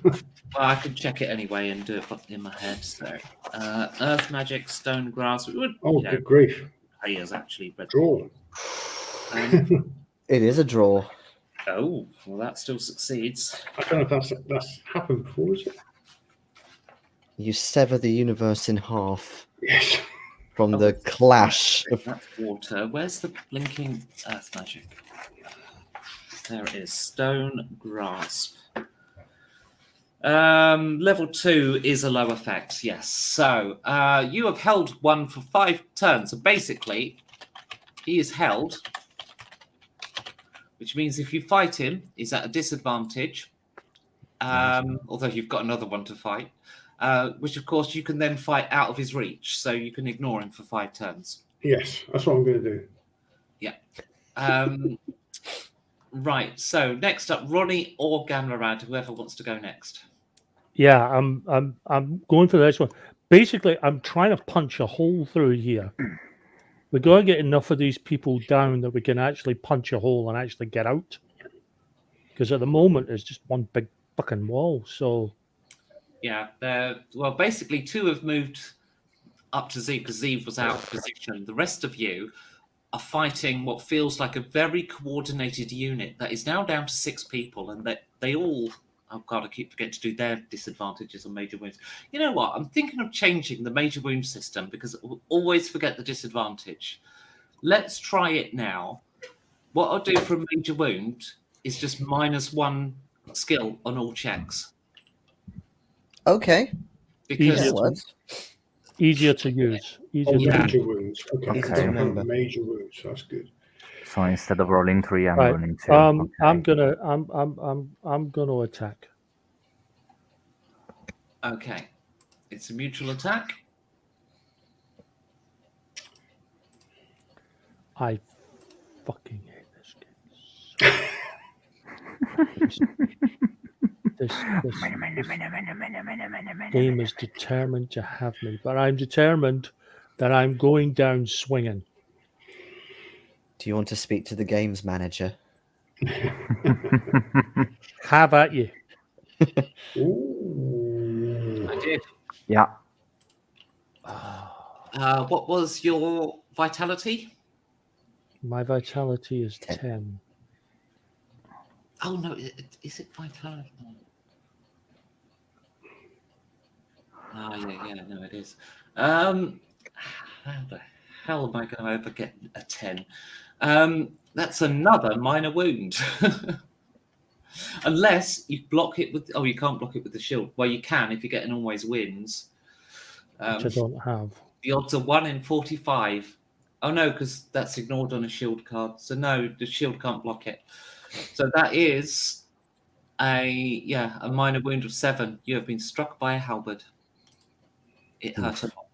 Well, I can check it anyway and do it in my head. So, Earth Magic, Stone Grass. Good grief. Players actually. But, draw. It is a draw. Oh, well, that still succeeds. I don't know if that's happened before, is it? You sever the universe in half. Yes. From the clash. That's water. Where's the blinking Earth Magic? There it is. Stone Grasp. Level 2 is a low effect, yes. So you have held one for 5 turns. So basically, he is held, which means if you fight him, he's at a disadvantage. Although you've got another one to fight. Which, of course, you can then fight out of his reach. So you can ignore him for 5 turns. Yes, that's what I'm going to do. Yeah. Right. So next up, Ronnie or Gamlarad, whoever wants to go next. Yeah, I'm going for this one. Basically, I'm trying to punch a hole through here. We've got to get enough of these people down that we can actually punch a hole and actually get out. Because at the moment, it's just one big fucking wall. So... Yeah, well, basically 2 have moved up to Zeev because Zeev was out of position. The rest of you are fighting what feels like a very coordinated unit that is now down to 6 people, and that they all Oh god, I keep forgetting to do their disadvantages on major wounds. You know what? I'm thinking of changing the major wound system because I always forget the disadvantage. Let's try it now. What I'll do for a major wound is just -1 skill on all checks. Okay. Because Yeah, Easier works. Easier to use. Oh, Easier to major use. wounds. Okay, Easy to so remember. major wounds. That's good. So instead of rolling 3, I'm Right. rolling 2. I'm Okay. I'm gonna attack. okay, it's a mutual attack. I fucking hate this game. This game is determined to have me, but I'm determined that I'm going down swinging. Do you want to speak to the games manager? Have at you. Ooh. I did. Yeah. What was your vitality? My vitality is 10. 10. Oh no, is it vitality? Oh yeah, no, it is. How the hell am I going to ever get a 10? That's another minor wound. Unless you block it with... Oh, you can't block it with the shield. Well, you can if you're getting always wins. Which I don't have. The odds are 1 in 45. Oh, no, because that's ignored on a shield card. So, no, the shield can't block it. So that is a minor wound of 7. You have been struck by a halberd. It hurt a lot.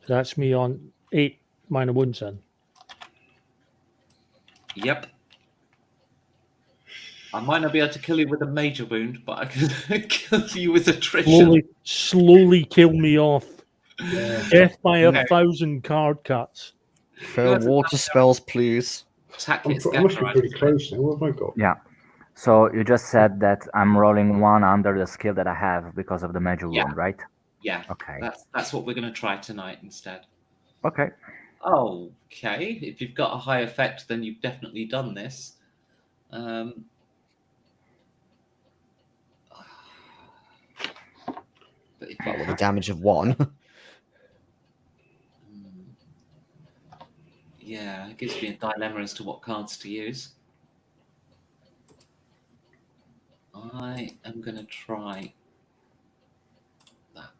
So that's me on 8 minor wounds then. Yep. I might not be able to kill you with a major wound, but I can kill you with attrition. Slowly kill me off. Yeah. Death by Okay. 1,000 card cuts. Throw water spells, please. Attack I its must be scatter, pretty close now. What have I got? Yeah. So you just said that I'm rolling 1 under the skill that I have because of the major Yeah. wound, right? Yeah. Okay. That's what we're going to try tonight instead. Okay. Okay. If you've got a high effect, then you've definitely done this. But if you Well, with a damage of 1. yeah, it gives me a dilemma as to what cards to use. I am going to try that.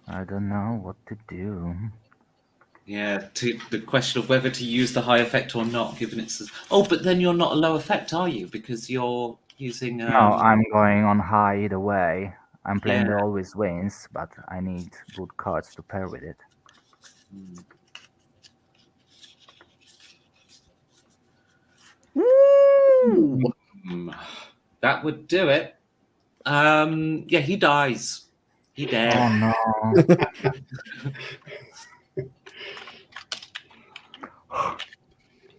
I don't know what to do. Yeah, to the question of whether to use the high effect or not, given it's... Oh, but then you're not a low effect, are you? Because you're using... No, I'm going on high either way. I'm playing the Yeah. always wins, but I need good cards to pair with it. That would do it. Yeah, he dies. He dead. Oh no.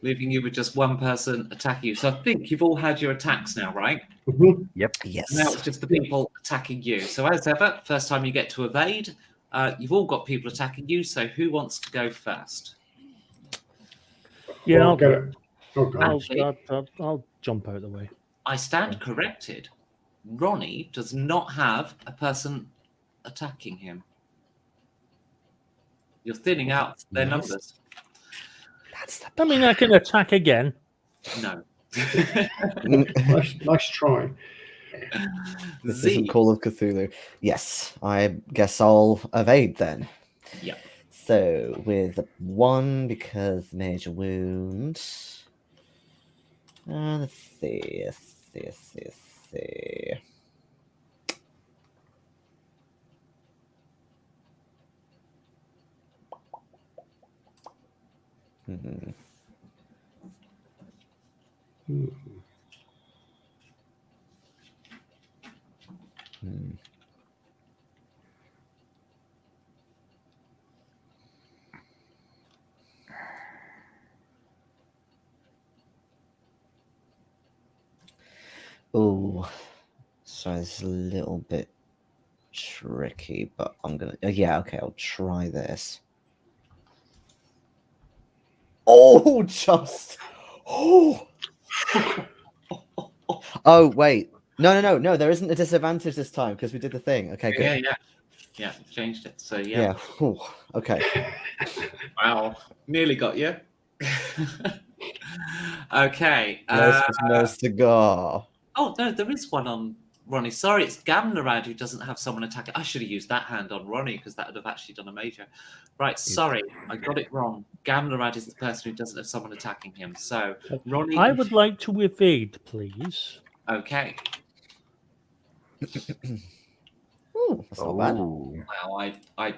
Leaving you with just one person attacking you. So I think you've all had your attacks now, right? Mhm. Yep. Yes. Now it's just the people attacking you. So as ever, first time you get to evade, you've all got people attacking you. So who wants to go first? Yeah, I'll I'll get go. it. Oh, God. I'll jump out of the way. I stand corrected. Ronnie does not have a person attacking him. You're thinning out their nice. numbers. That's the I mean, I can attack again. No. Nice try. This Z. isn't Call of Cthulhu. Yes, I guess I'll evade then. Yep. So with 1 because major wound. Let's see. Oh, so it's a little bit tricky, but I'm gonna. Yeah, okay, I'll try this. Oh, just. Oh. Oh, wait. No. There isn't a disadvantage this time because we did the thing. Okay, good. Yeah, changed it. So yeah. Yeah. Whew. Okay. Wow, nearly got you. Okay. No cigar. Oh no, there is one on Ronnie. Sorry, it's Gamlerad who doesn't have someone attacking. I should have used that hand on Ronnie because that would have actually done a major. Right, sorry, I got it wrong. Gamlerad is the person who doesn't have someone attacking him. So Ronnie, I would like to evade, please. okay. Ooh, that's not bad. Wow, I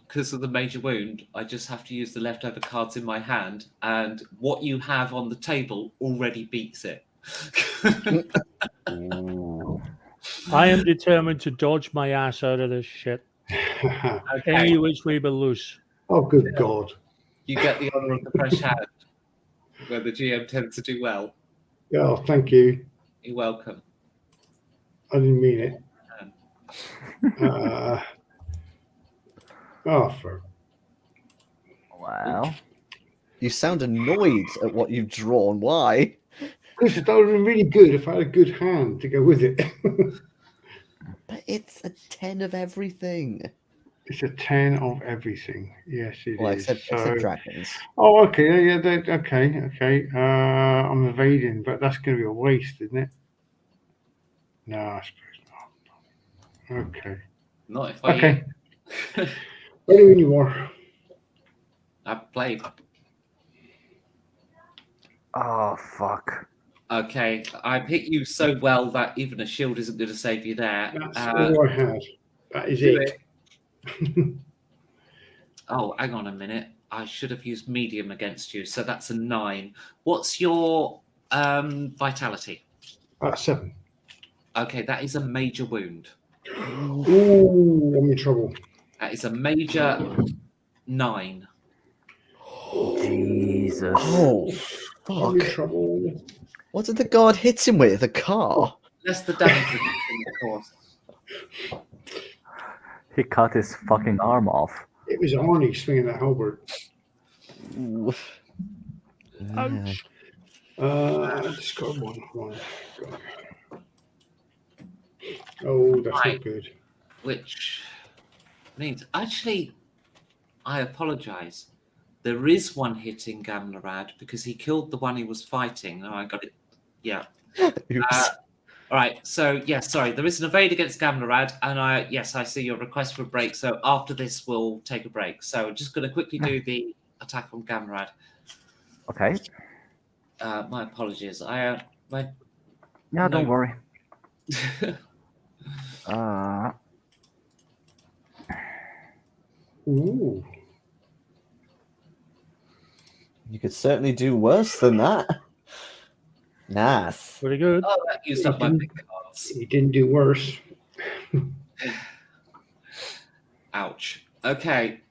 because of the major wound, I just have to use the leftover cards in my hand, and what you have on the table already beats it. I am determined to dodge my ass out of this shit. Okay. Any which way but loose. Oh, good God. You get the honour of the fresh hand, where the GM tends to do well. Oh, thank you. You're welcome. I didn't mean it. For Well, You sound annoyed at what you've drawn. Why? because that would have been really good if I had a good hand to go with it. But it's a 10 of everything. It's a 10 of everything. Yes, it Well, is. except dragons. Oh, okay. Yeah, okay. I'm evading, but that's going to be a waste, isn't it? No, I suppose not. Okay. Not if I Okay. Ready when you are. I've played. oh fuck. Okay, I've hit you so well that even a shield isn't going to save you there. That's all I had. That is it. Oh, hang on a minute. I should have used medium against you, so that's a 9. What's your vitality? 7. Okay, that is a major wound. Ooh, I'm in trouble. That is a major 9. Jesus. Oh, I'm in fuck. trouble. What did the guard hit him with? A car? Less the damage reduction, of course. He cut his fucking arm off. It was Arnie swinging that halberd. Ooh. Ouch. Discard one. Go. Oh, that's Right. not good. Which means, actually, I apologise. There is one hitting Gamlerad because he killed the one he was fighting. No, I got it. Yeah. Oops. All right. So, yes, sorry. There is an evade against Gamlerad. And I see your request for a break. So after this, we'll take a break. So just going to quickly do the attack on Gamlerad. Okay. My apologies. Don't worry. Ooh. You could certainly do worse than that. Nice. Pretty good. Oh, that used up my big cards. He didn't do worse. Ouch. Okay.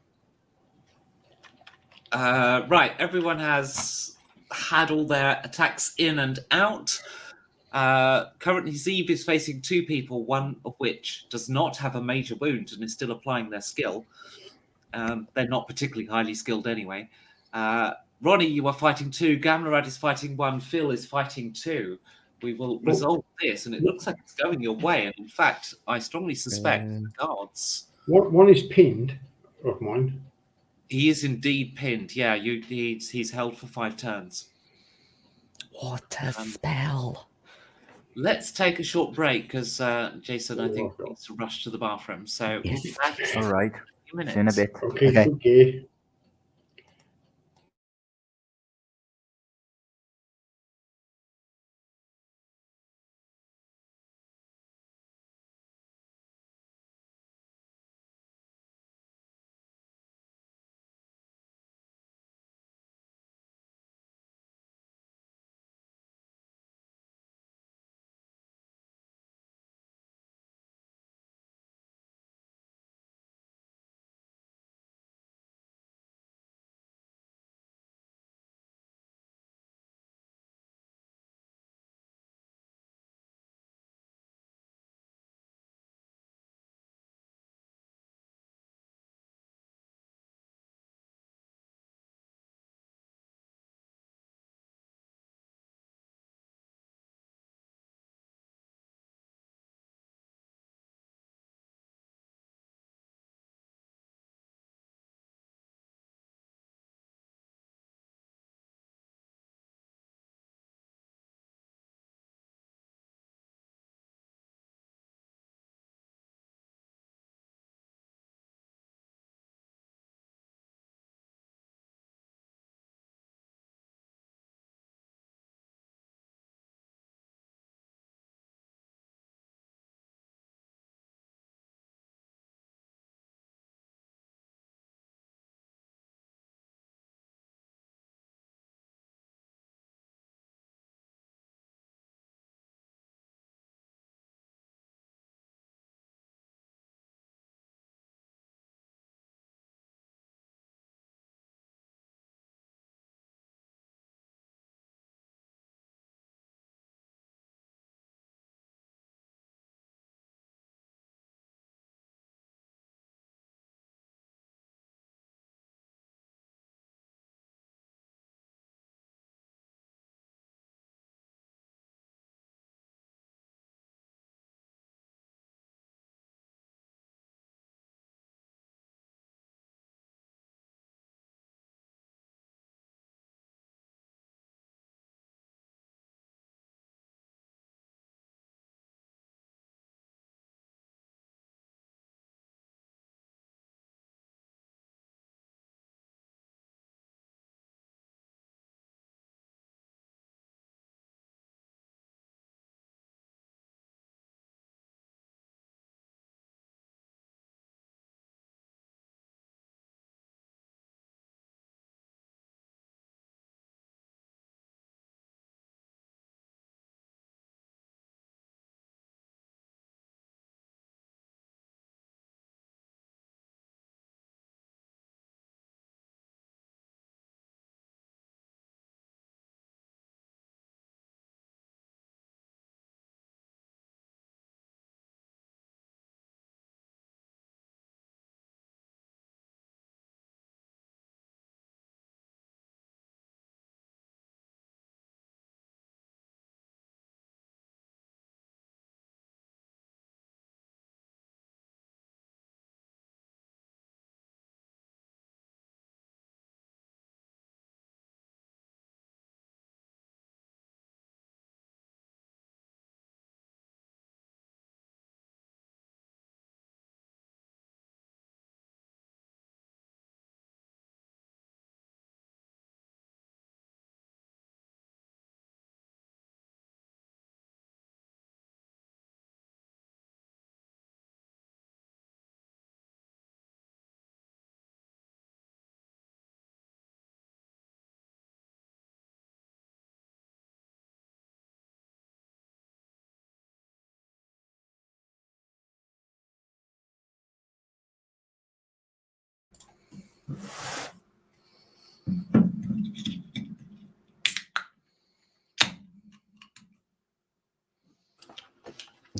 Right. Everyone has had all their attacks in and out. Currently, Zeev is facing 2 people, one of which does not have a major wound and is still applying their skill. They're not particularly highly skilled anyway. Ronnie, you are fighting 2. Gamlerad is fighting 1. Phil is fighting 2. We will resolve this, and it looks like it's going your way. And in fact, I strongly suspect the guards. One is pinned of mine. He is indeed pinned. Yeah, he's held for 5 turns. What a spell. Let's take a short break because Jason, I think, needs to rush to the bathroom. So we'll be back All right. in a minute. See you in a bit. Okay.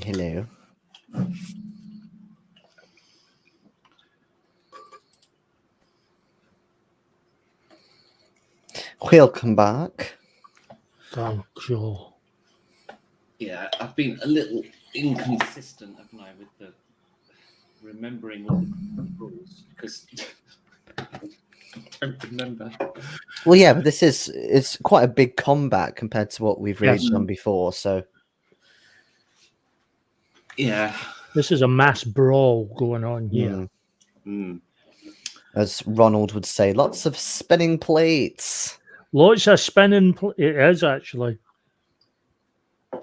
Hello. Welcome back. Thank you. Yeah, I've been a little inconsistent, haven't I, with the remembering all the rules because I don't remember. Well, yeah, but it's quite a big combat compared to what we've really Yes. done before. So Yeah. This is a mass brawl going on here. as Ronald would say, lots of spinning plates. Lots of spinning. It is actually.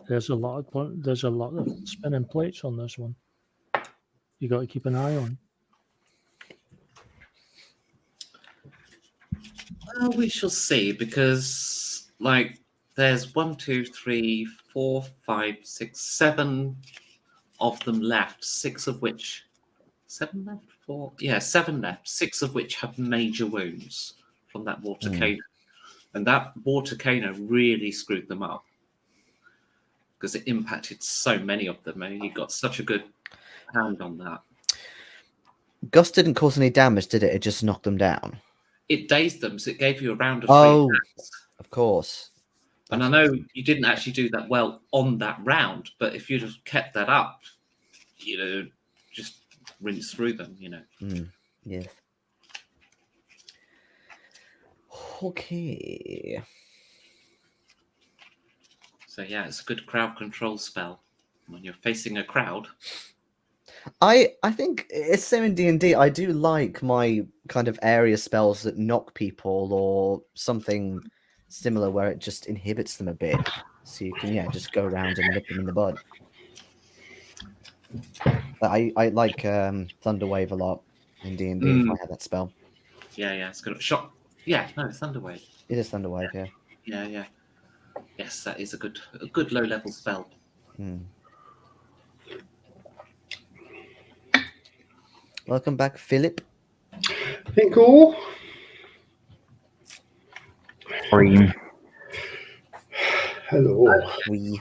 There's a lot of spinning plates on this one. You got to keep an eye on. Well, we shall see because, like, there's 1, 2, 3, 4, 5, 6, 7 of them left. 6 of which, 7 left, 4, yeah, 7 left. 6 of which have major wounds from that water cano, and that water cano really screwed them up because it impacted so many of them, and he got such a good hand on that. Gust didn't cause any damage, did it? It just knocked them down. It dazed them, so it gave you a round of 3 attacks. Of course. And I know you didn't actually do that well on that round, but if you'd have kept that up, just rinse through them, Yeah. Okay. So yeah, it's a good crowd control spell when you're facing a crowd. I think it's same in D&D. I do like my kind of area spells that knock people or something similar where it just inhibits them a bit. So you can, just go around and nip them in the bud. I like Thunderwave a lot in D&D if I have that spell. Yeah, it's got a shot. Yeah, no, Thunderwave. It is Thunderwave, yeah. Yeah. Yes, that is a good low-level spell. Welcome back, Philip. Think all. Green. Hello. We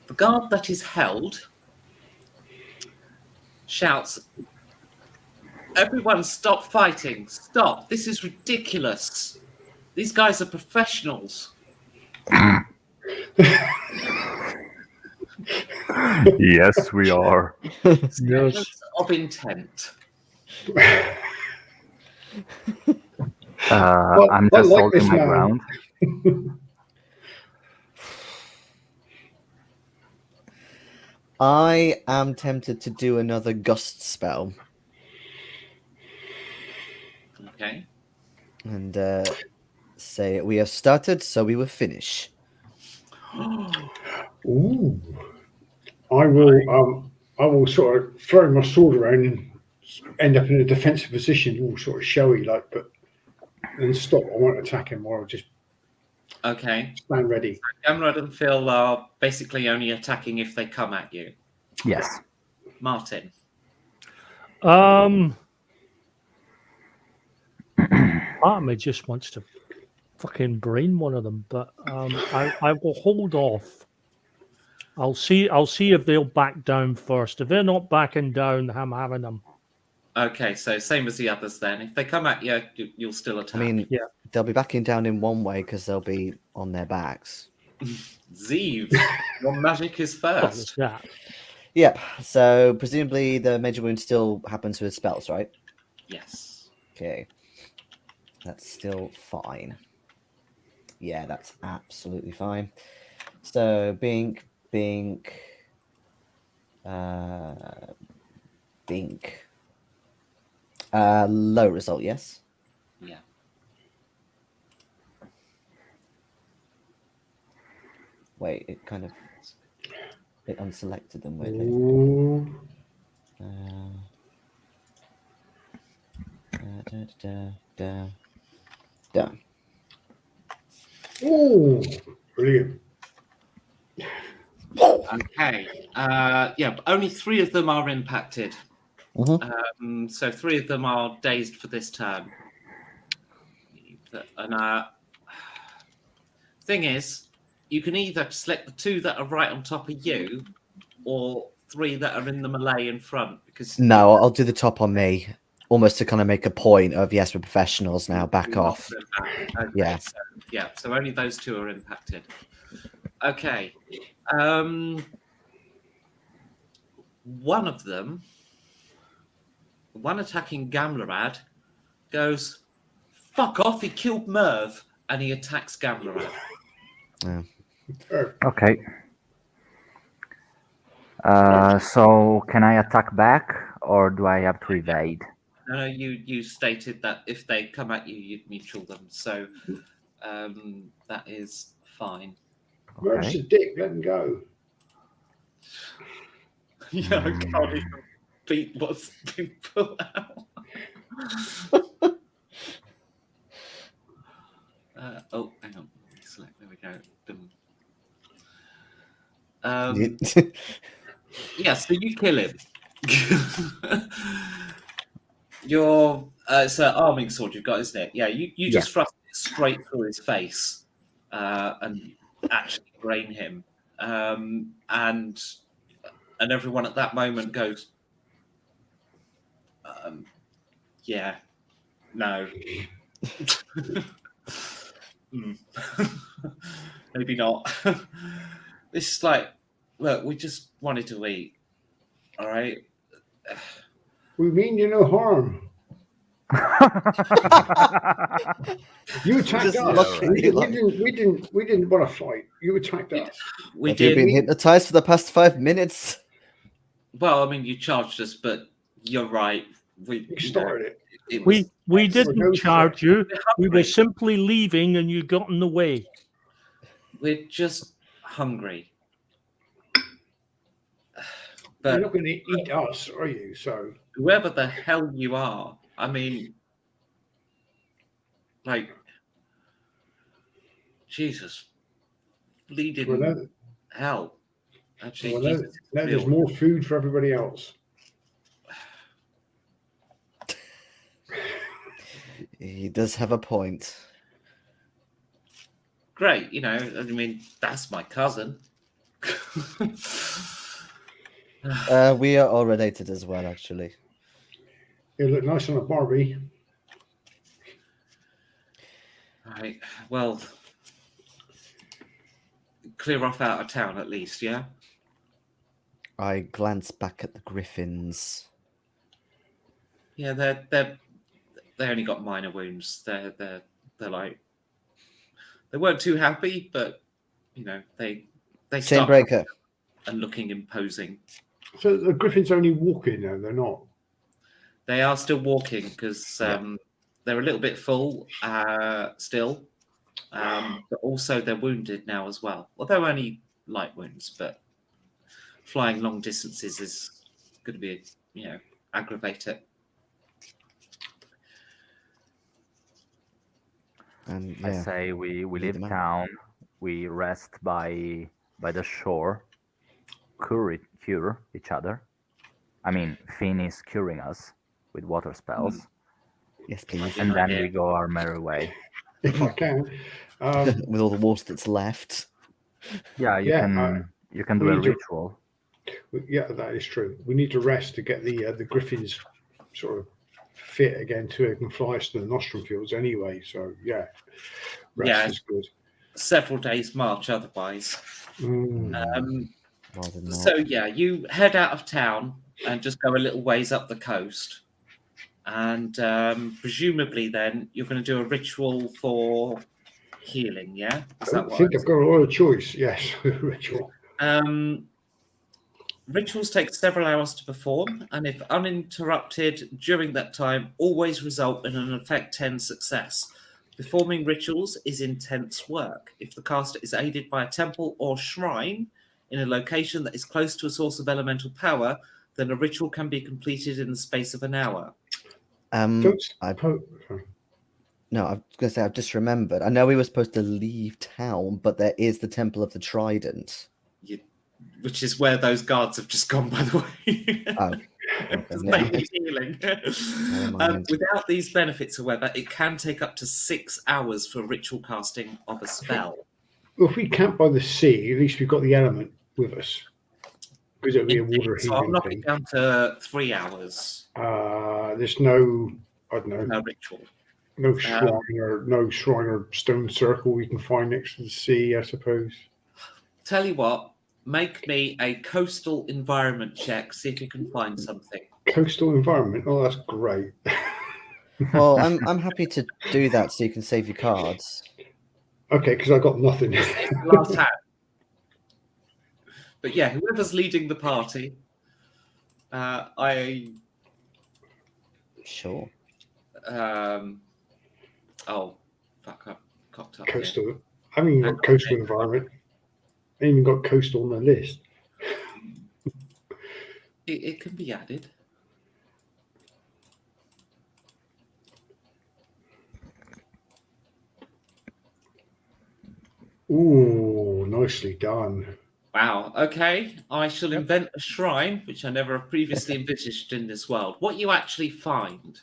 The guard that is held shouts, "Everyone stop fighting! Stop! This is ridiculous! These guys are professionals." Yes, we are. Statements of intent. I'm I just like holding this my man. ground. I am tempted to do another gust spell. Okay. And say we have started, so we will finish. Ooh. I will sort of throw my sword around and end up in a defensive position, all sort of showy like, but then stop. I won't attack him, or I'll just Okay. stand ready. Gamrod and Phil are basically only attacking if they come at you. Yes. Martin. Part of me just wants to fucking brain one of them, but I will hold off. I'll see if they'll back down first. If they're not backing down, I'm having them. Okay, so same as the others then. If they come at you, you'll still attack. I mean, Yeah. they'll be backing down in one way because they'll be on their backs. Zeev, your magic is What was first. that? Yep. So presumably the major wound still happens with spells, right? Yes. Okay. That's still fine. Yeah, that's absolutely fine. So Bink. Low result, yes? Yeah. Wait, it kind of it unselected them weirdly. Ooh. Done. Ooh, brilliant. Okay. Yeah, but only 3 of them are impacted. So 3 of them are dazed for this turn. And thing is, you can either select the 2 that are right on top of you, or 3 that are in the melee in front. Because No, I'll do the top on me, almost to kind of make a point of, yes, we're professionals now, back you off. knock them back. Okay, Yeah. So only those 2 are impacted. Okay. One of them, one attacking Gamlerad, goes, fuck off, he killed Merv, and he attacks Gamlerad. Okay. So can I attack back, or do I have to evade? No, you stated that if they come at you, you'd neutral them. So that is fine. Merv's a dick, let him go. Yeah, I can't even beat what's been put out. Hang on. Select. There we go. Yeah, so you kill him. Your it's an arming sword you've got, isn't it? Yeah, you just thrust it straight through his face and actually brain him. And everyone at that moment goes, yeah, no. Maybe not. It's like, look, we just wanted to eat. All right. We mean you no harm. You attacked Just us. looking We like- didn't want to fight. You attacked us. We Have you did. been hypnotized for the past 5 minutes? Well, I mean, you charged us, but you're right. You started it. It was, We no didn't charge you. We were hungry. simply leaving, and you got in the way. We're just hungry. You're But not going to eat us, are you? So whoever the hell you are, I mean, like, Jesus, bleeding well, hell. Actually, well, Jesus is now there's real. more food for everybody else. He does have a point. Great, I mean, that's my cousin. We are all related as well, actually. It looked nice on a Barbie. Right, well, clear off out of town at least, yeah? I glance back at the griffins. Yeah, they only got minor wounds. They're like, they weren't too happy, but they start Chainbreaker. and looking imposing. So the Griffins only walking now. They're not. They are still walking because they're a little bit full still, but also they're wounded now as well. Although only light wounds, but flying long distances is going to be aggravate it. And I say we leave town. We rest by the shore. Cure each other. I mean, Finn is curing us with water spells. Yes, please. And then we go our merry way. If I can. With all the water that's left. Yeah, you can do a ritual. Yeah, that is true. We need to rest to get the Griffins sort of fit again so they can fly us to the Nostrum Fields anyway. So rest is good. Several days march otherwise. So you head out of town and just go a little ways up the coast, and presumably then you're going to do a ritual for healing. Yeah, I don't think I've got a lot of choice. Yes, ritual. Rituals take several hours to perform, and if uninterrupted during that time, always result in an effect 10 success. Performing rituals is intense work. If the caster is aided by a temple or shrine in a location that is close to a source of elemental power, then a ritual can be completed in the space of an hour. I was going to say, I've just remembered. I know we were supposed to leave town, but there is the Temple of the Trident. Which is where those guards have just gone, by the way. Just Yeah. make it healing. mind. Without these benefits, however, it can take up to 6 hours for ritual casting of a spell. Well, if we camp by the sea, at least we've got the element with us. Because it'll be a water So I'll healing knock thing. it down to 3 hours. There's no, I don't know, No ritual. no shrine or stone circle we can find next to the sea, I suppose. Tell you what, make me a coastal environment check, see if you can find something. Coastal environment. Oh, that's great. Well, I'm happy to do that so you can save your cards. Okay, because I got nothing. Last hand. But yeah, whoever's leading the party, Sure. Oh, fuck, I've cocked up. Coastal. Here. I haven't even got coastal environment. I haven't even got coastal on the list. It can be added. Ooh, nicely done. Wow. Okay. I shall invent a shrine, which I never have previously envisaged in this world. What you actually find.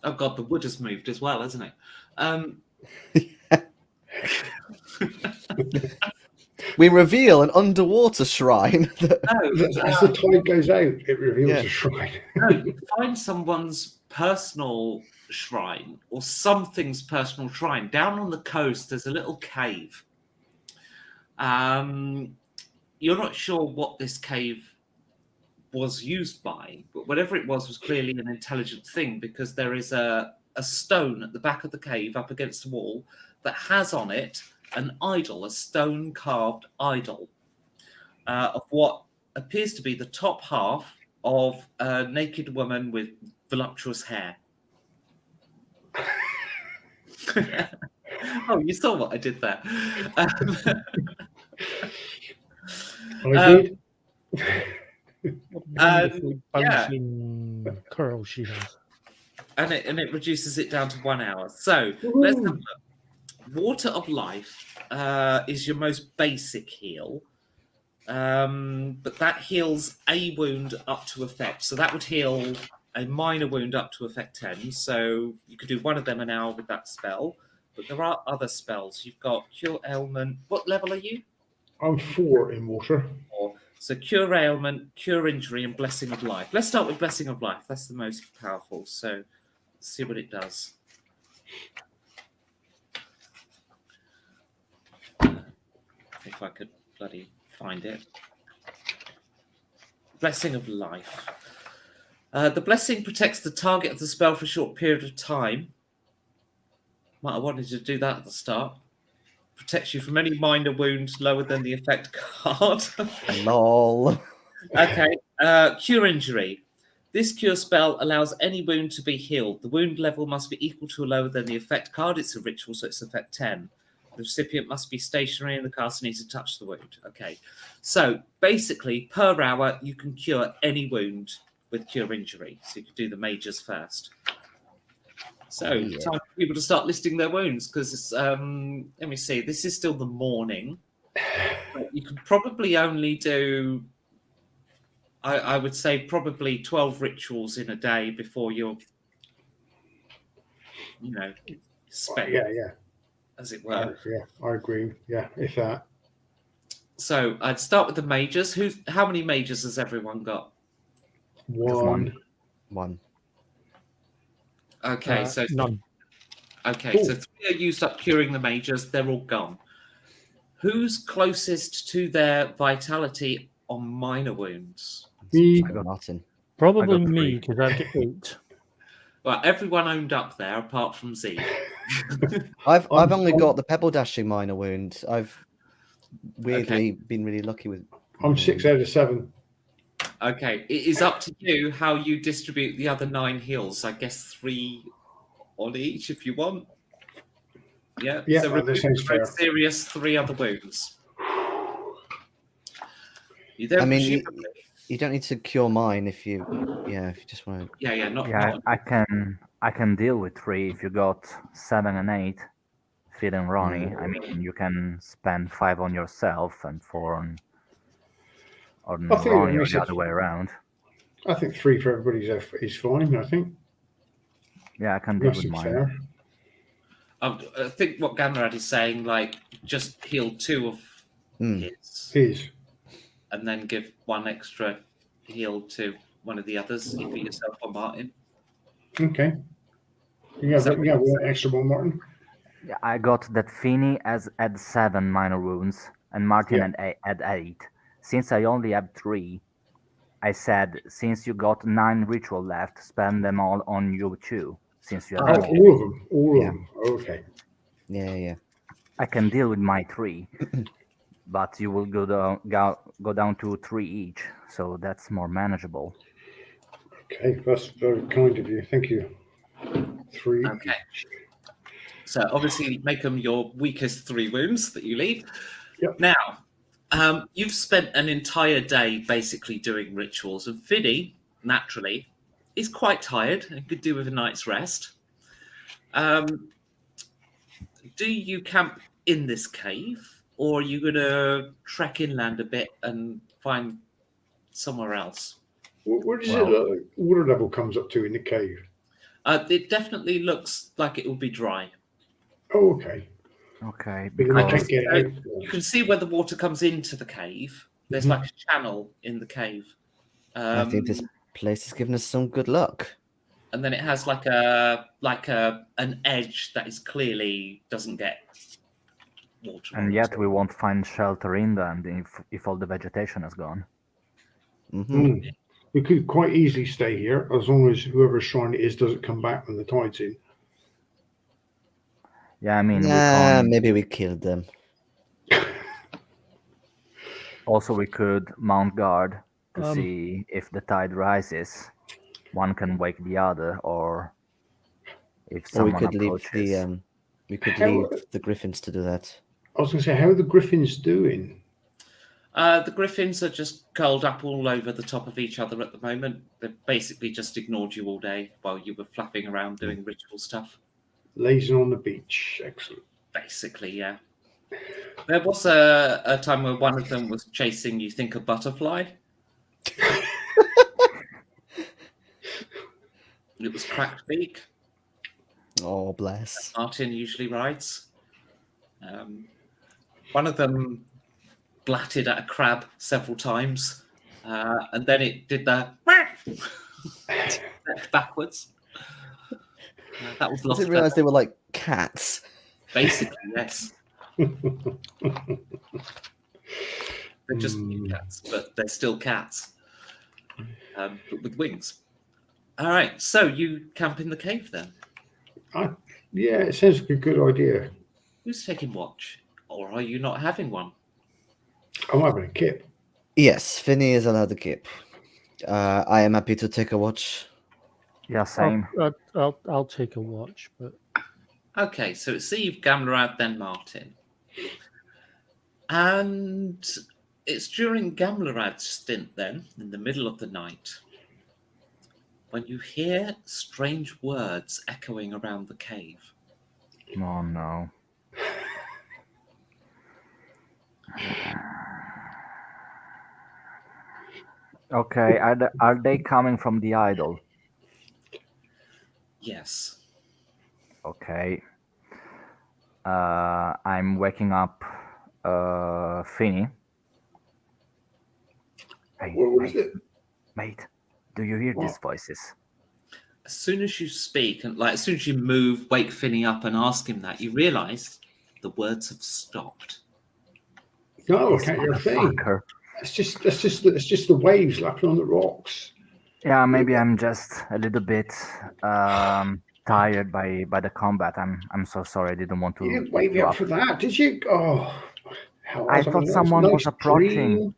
Oh, God, the wood has moved as well, hasn't it? We reveal an underwater shrine. As the tide goes out, it reveals a shrine. No, you find someone's personal shrine or something's personal shrine. Down on the coast, there's a little cave. You're not sure what this cave was used by, but whatever it was clearly an intelligent thing, because there is a stone at the back of the cave up against the wall that has on it an idol, a stone carved idol of what appears to be the top half of a naked woman with voluptuous hair. Oh, you saw what I did there. I did. Wonderful bouncing curl she has. And it reduces it down to 1 hour. So let's have a look. Water of Life is your most basic heal. But that heals a wound up to effect. So that would heal a minor wound up to effect 10. So you could do one of them an hour with that spell. But there are other spells. You've got Cure Ailment. What level are you? I'm 4 in water. 4. So Cure Ailment, Cure Injury, and Blessing of Life. Let's start with Blessing of Life. That's the most powerful. So let's see what it does. If I could bloody find it. Blessing of Life. The blessing protects the target of the spell for a short period of time. Might have wanted to do that at the start. Protects you from any minor wounds lower than the effect card. Lol. Okay. Cure Injury. This cure spell allows any wound to be healed. The wound level must be equal to or lower than the effect card. It's a ritual, so it's effect 10. The recipient must be stationary and the caster needs to touch the wound. Okay. So basically, per hour, you can cure any wound with Cure Injury. So you could do the mages first. So time for people to start listing their wounds, because let me see, this is still the morning. But you can probably only do, I would say, probably 12 rituals in a day before you're, spent. Yeah. As it were. Yeah, I agree. Yeah, if that. So I'd start with the mages. How many mages has everyone got? One. Okay, so none. Okay, so 3 are used up curing the mages. They're all gone. Who's closest to their vitality on minor wounds? Me. Martin. Probably I got me, 3. because I've got 8. Well, everyone owned up there apart from Z. I've only got the pebble dashing minor wound. I've weirdly been really lucky with. I'm 6 out of 7. Okay, it is up to you how you distribute the other 9 heals. I guess 3 on each if you want. Yeah. Yeah, So that sounds fair. serious 3 other wounds. You then I mean, presumably... you don't need to cure mine if you just want to. Yeah, not. I can deal with 3 if you got 7 and 8. Phil and Ronnie. I mean, you can spend 5 on yourself and 4 on Ronnie, or the other way around. I think 3 for everybody's is fine. I think Yeah, I can deal with nice and mine. fair. I think what Gamrad is saying, like, just heal 2 of his, His. and then give 1 extra heal to one of the others, either yourself or Martin. Okay. Yeah, Is that but what yeah, you're one saying? extra one, Martin. Yeah, I got that Finney had 7 minor wounds and Martin had 8. Since I only have 3, I said, since you got 9 ritual left, spend them all on you too. Since you have Oh, Okay. all of them. All Yeah. of them. Okay. Yeah. I can deal with my 3, but you will go down to 3 each, so that's more manageable. Okay, that's very kind of you. Thank you. 3 Okay. each. So obviously make them your weakest 3 wounds that you leave. Yep. Now, you've spent an entire day basically doing rituals, and Finny, naturally, is quite tired and could do with a night's rest. Do you camp in this cave, or are you going to trek inland a bit and find somewhere else? What does Well- it look like water level comes up to in the cave? It definitely looks like it will be dry. Oh, okay. Okay, But then I because can't get So out. you can see where the water comes into the cave. There's Mhm. like a channel in the cave. I think this place has given us some good luck. And then it has like an edge that is clearly doesn't get water. on and it. yet we won't find shelter inland if all the vegetation is gone. Mm. We could quite easily stay here as long as whoever's shrine it is doesn't come back when the tide's in. Yeah, I mean, we Nah, can't. maybe we killed them. Also, we could mount guard to Um, see if the tide rises. One can wake the other, or if Or we someone could leave approaches. the griffins to do that. I was going to say, how are the griffins doing? The griffins are just curled up all over the top of each other at the moment. They've basically just ignored you all day while you were flapping around doing ritual stuff. Lazing on the beach. Excellent. Basically, yeah. There was a time where one of them was chasing, you think, a butterfly. It was cracked beak. Oh, bless. Martin usually rides. One of them blatted at a crab several times, and then it did the step backwards. That was I lost. didn't realize they were like cats. Basically, yes. They're just cats, but they're still cats, but with wings. All right, so you camp in the cave then. Yeah, it sounds like a good idea. Who's taking watch, or are you not having one? I'm having a kip. Yes, Finny is allowed to keep. I am happy to take a watch. Yeah, same. I'll take a watch, but Okay, so it's Eve, Gamlerad, then Martin. And it's during Gamlerad's stint then, in the middle of the night, when you hear strange words echoing around the cave. Oh no. Okay, are they coming from the idol? Yes. Okay. I'm waking up Finny. Hey, What is it? mate, do you hear these What? voices? As soon as you speak, and like as soon as you move, wake Finny up and ask him that, you realise the words have stopped. No, I This can't hear a thing. motherfucker. It's just the waves lapping on the rocks. Yeah, maybe I'm just a little bit tired by the combat. I'm so sorry. I didn't want to You didn't wake wake me you up up. for that, did you? Oh, hell, I was thought that someone a was nice approaching. dream.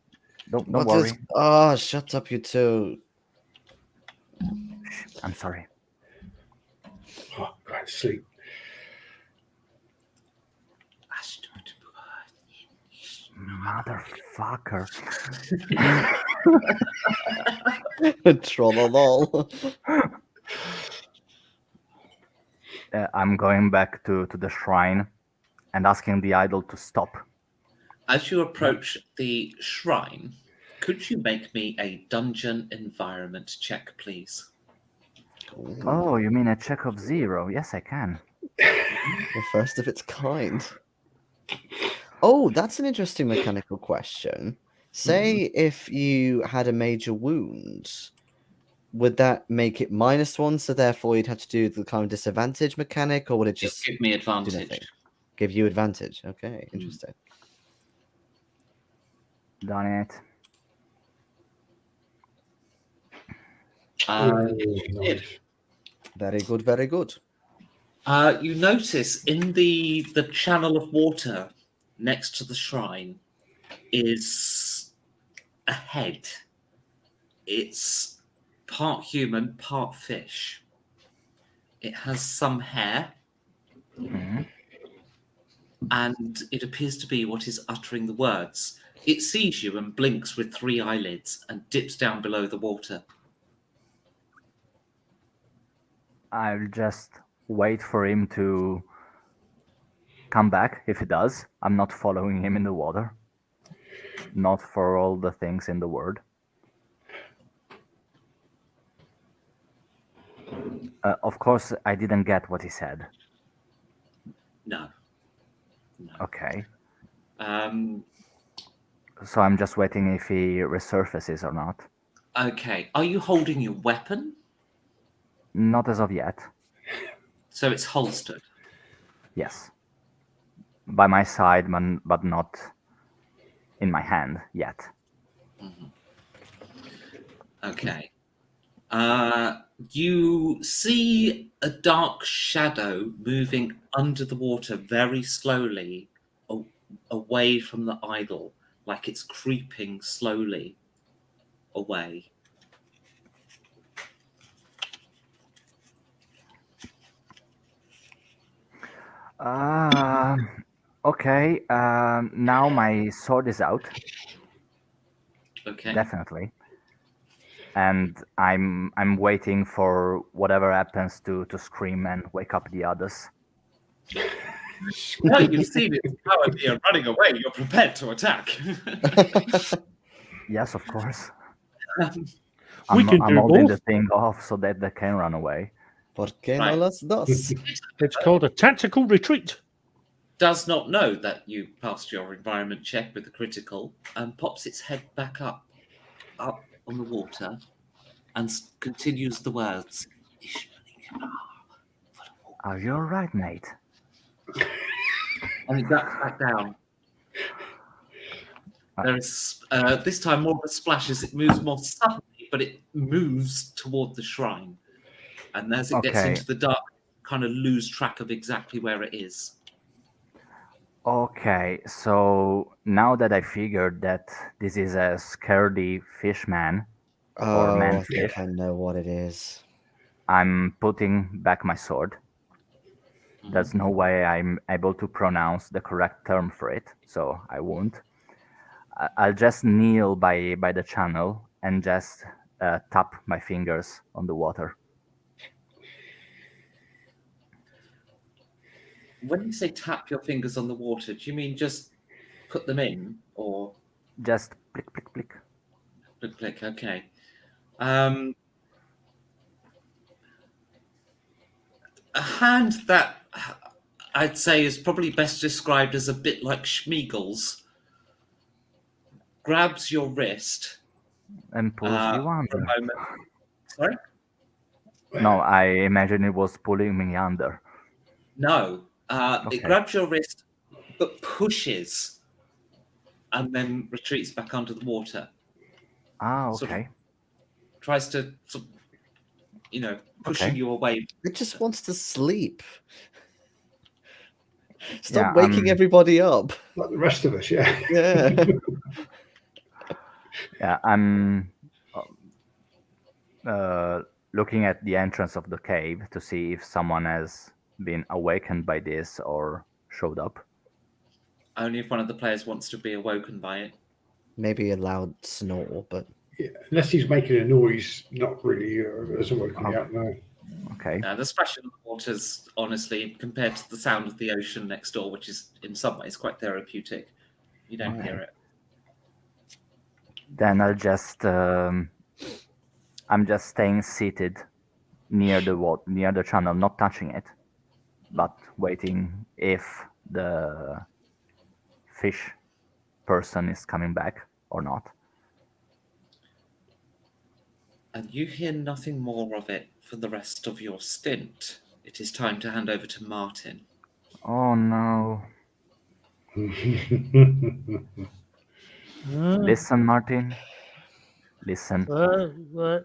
Don't What worry. is... Oh, shut up, you two. Shh, I'm sorry. Oh, go to sleep. Motherfucker. Trollolol. I'm going back to the shrine and asking the idol to stop. As you approach the shrine, Could you make me a dungeon environment check, please? Oh, you mean a check of 0? Yes, I can. The first of its kind. Oh, that's an interesting mechanical question. Say if you had a major wound, would that make it -1, so therefore you'd have to do the kind of disadvantage mechanic, or would it It'll just give me do advantage. nothing? Give you advantage. Okay, interesting. Done it. Nice. Very good, very good. You notice in the channel of water next to the shrine is a head. It's part human, part fish. It has some hair, Mhm. and it appears to be what is uttering the words. It sees you and blinks with 3 eyelids and dips down below the water. I'll just wait for him to come back if he does. I'm not following him in the water. Not for all the things in the world. Of course, I didn't get what he said. No. Okay. Um, So I'm just waiting if he resurfaces or not. okay. Are you holding your weapon? Not as of yet. So it's holstered. Yes. By my side, but not in my hand yet. Okay. You see a dark shadow moving under the water very slowly away from the idol, like it's creeping slowly away. Okay. Now my sword is out. Okay. Definitely. And I'm waiting for whatever happens to scream and wake up the others. Now you've seen its power here running away, you're prepared to attack. Yes, of course. We can I'm do holding the both. thing off so that they can run away. ¿Por qué no Right. las dos? It's called a tactical retreat. Does not know that you passed your environment check with a critical and pops its head back up on the water and continues the words. Are you all right, mate? And it ducks back down. There is this time more of a splash as it moves more suddenly, but it moves toward the shrine. And as it gets Okay. into the dark, kind of lose track of exactly where it is. Okay, so now that I figured that this is a scaredy fish man, Oh, I manfish, think I know what it is. I'm putting back my sword. There's no way I'm able to pronounce the correct term for it, so I won't. I'll just kneel by the channel and just tap my fingers on the water. When you say tap your fingers on the water, do you mean just put them in or Just plick, plick, plick. click, click? Okay. A hand that I'd say is probably best described as a bit like Schmiegel's grabs your wrist And pulls you for a under. moment. Sorry? No, I imagine it was pulling me under. No. Okay. It grabs your wrist but pushes and then retreats back under the water. Ah, Sort of okay. tries to, pushing Okay. you away. It just wants to sleep. Yeah, Stop waking everybody up. Like the rest of us, yeah. Yeah. Yeah, I'm looking at the entrance of the cave to see if someone has been awakened by this or showed up. Only if one of the players wants to be awoken by it. Maybe a loud snore, but Yeah, unless he's making a noise, not really as woken me up, no. Okay. The splashing of the waters, honestly, compared to the sound of the ocean next door, which is in some ways quite therapeutic, you don't hear it. Then I'm just staying seated near the channel, not touching it, but waiting if the fish person is coming back or not. And you hear nothing more of it for the rest of your stint. It is time to hand over to Martin. Oh no. Uh, Listen, Martin. Listen. uh, uh,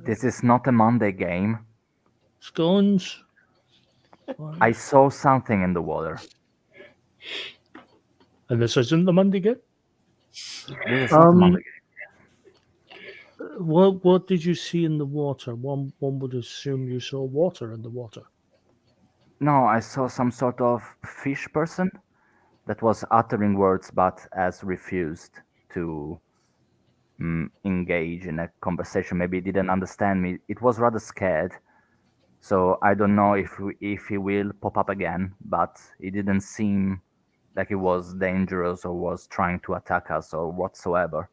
This is not a Monday game. scones. I saw something in the water. And this isn't the Monday game. This is not a Monday game. What did you see in the water? One would assume you saw water in the water. No, I saw some sort of fish person that was uttering words but has refused to engage in a conversation. Maybe he didn't understand me. It was rather scared. So I don't know if he will pop up again, but it didn't seem like he was dangerous or was trying to attack us or whatsoever.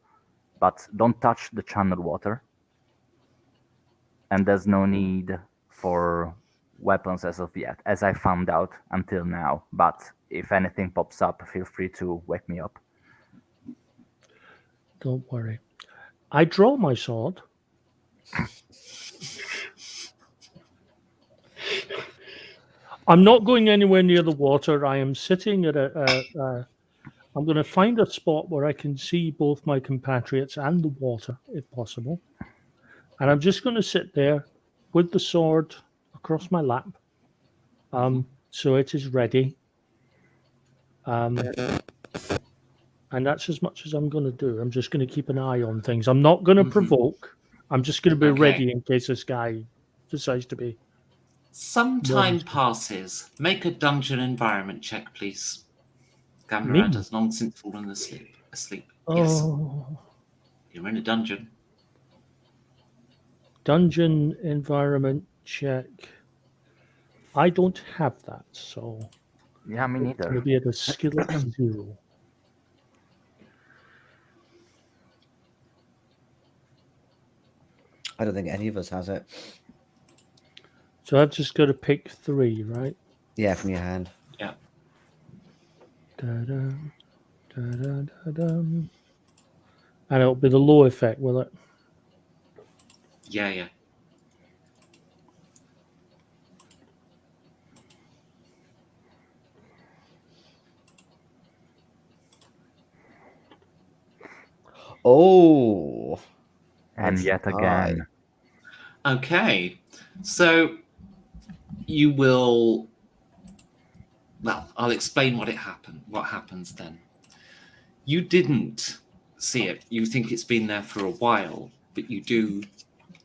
But don't touch the channel water. And there's no need for weapons as of yet, as I found out until now. But if anything pops up, feel free to wake me up. Don't worry. I draw my sword. I'm not going anywhere near the water. I am sitting at I'm going to find a spot where I can see both my compatriots and the water, if possible. And I'm just going to sit there with the sword across my lap. So it is ready. And that's as much as I'm going to do. I'm just going to keep an eye on things. I'm not going to provoke. I'm just going to be ready in case this guy decides to be. Some time passes. Make a dungeon environment check, please. Gamrad has long since fallen asleep. Yes. Oh, You're in a dungeon. dungeon environment check. I don't have that, so Yeah, me neither. maybe at a skill of 0. I don't think any of us has it. So I've just got to pick 3, right? Yeah, from your hand. Yeah. Da-da, da-da, da-da. And it'll be the low effect, will it? Yeah. Oh. And That's yet high. again. Okay. So you will. Well, I'll explain what happens then. You didn't see it. You think it's been there for a while, but you do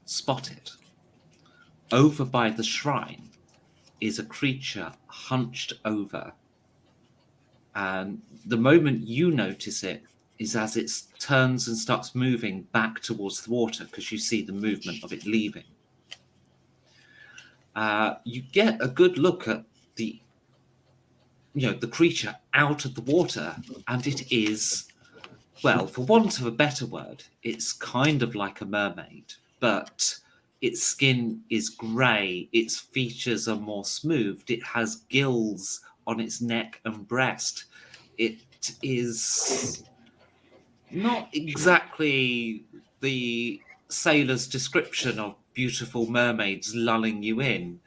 spot it. Over by the shrine is a creature hunched over. And the moment you notice it is as it turns and starts moving back towards the water, because you see the movement of it leaving. You get a good look at the creature out of the water, and it is, well, for want of a better word, it's kind of like a mermaid, but its skin is grey, its features are more smoothed, it has gills on its neck and breast. It is not exactly the sailor's description of beautiful mermaids lulling you in.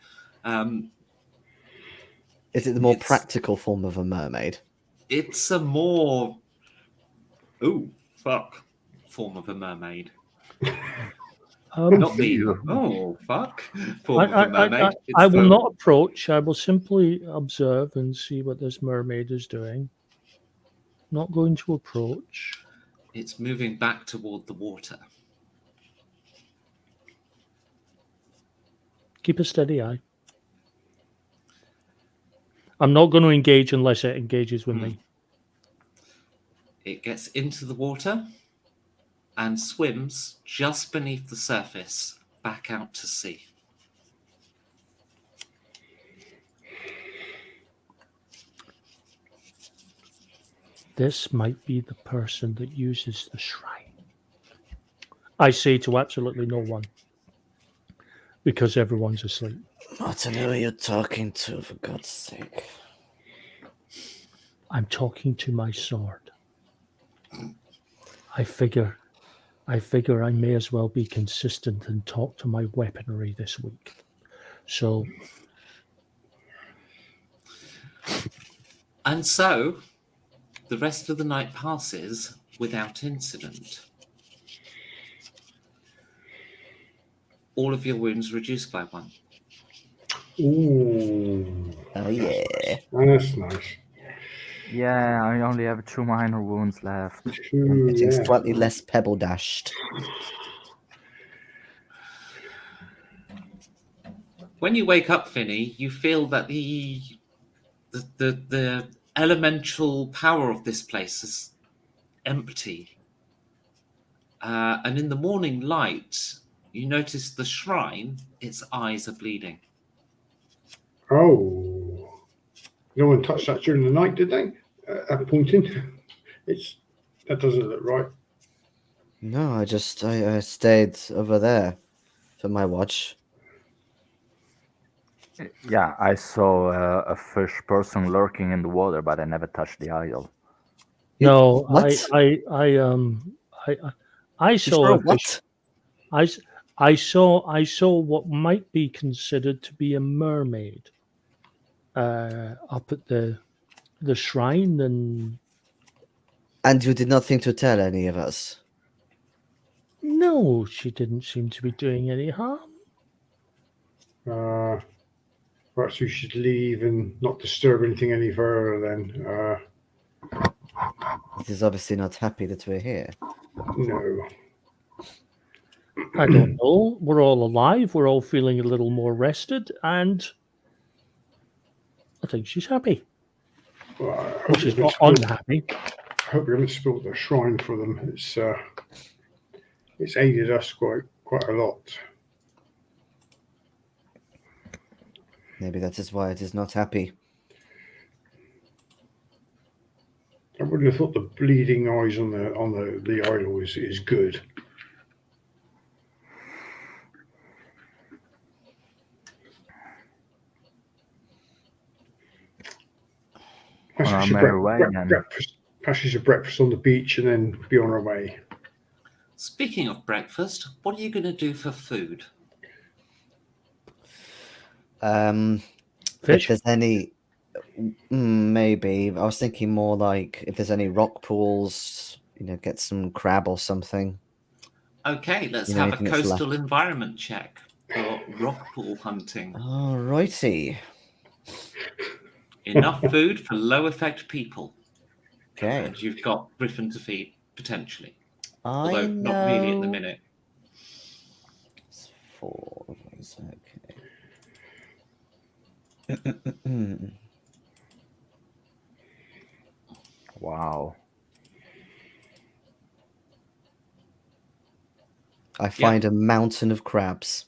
Is it the more practical form of a mermaid? It's a more form of a mermaid. Not the form of a mermaid. I will not approach. I will simply observe and see what this mermaid is doing. Not going to approach. It's moving back toward the water. Keep a steady eye. I'm not going to engage unless it engages with me. It gets into the water and swims just beneath the surface back out to sea. This might be the person that uses the shrine. I say to absolutely no one, because everyone's asleep. I don't know who you're talking to, for God's sake. I'm talking to my sword. I figure I may as well be consistent and talk to my weaponry this week. So, And so, the rest of the night passes without incident. All of your wounds reduced by 1. Ooh, Oh, yeah. that's nice. Yeah, I only have 2 minor wounds left. I'm Ooh, getting yeah. slightly less pebble dashed. When you wake up, Finny, you feel that the elemental power of this place is empty. And in the morning light, you notice the shrine, its eyes are bleeding. Oh, no one touched that during the night, did they? Pointing. That doesn't look right. No, I stayed over there for my watch. Yeah, I saw a fish person lurking in the water, but I never touched the idol. no, What? I You saw saw a fish. what? I saw what might be considered to be a mermaid up at the shrine, and And you did nothing to tell any of us? no, she didn't seem to be doing any harm. Perhaps we should leave and not disturb anything any further then. It is obviously not happy that we're here. No. I don't know. We're all alive. We're all feeling a little more rested, and I think she's happy. Well, I Well, hope she's we not haven't unhappy. I hope we haven't spilled the shrine for them. It's aided us quite a lot. Maybe that is why it is not happy. I would have thought the bleeding eyes on the idol is good. On our merry way, then. Passage of breakfast on the beach and then be on our way. Speaking of breakfast, what are you going to do for food? If Fish. there's any, maybe. I was thinking more like if there's any rock pools, get some crab or something. Okay, let's You know, have a anything that's left. coastal environment check for rock pool hunting. Alrighty. Enough food for low effect people. Okay. And you've got Griffin to feed, potentially. I Although know. not really at the minute. It's 4 of us, okay. Wow. I find a mountain of crabs.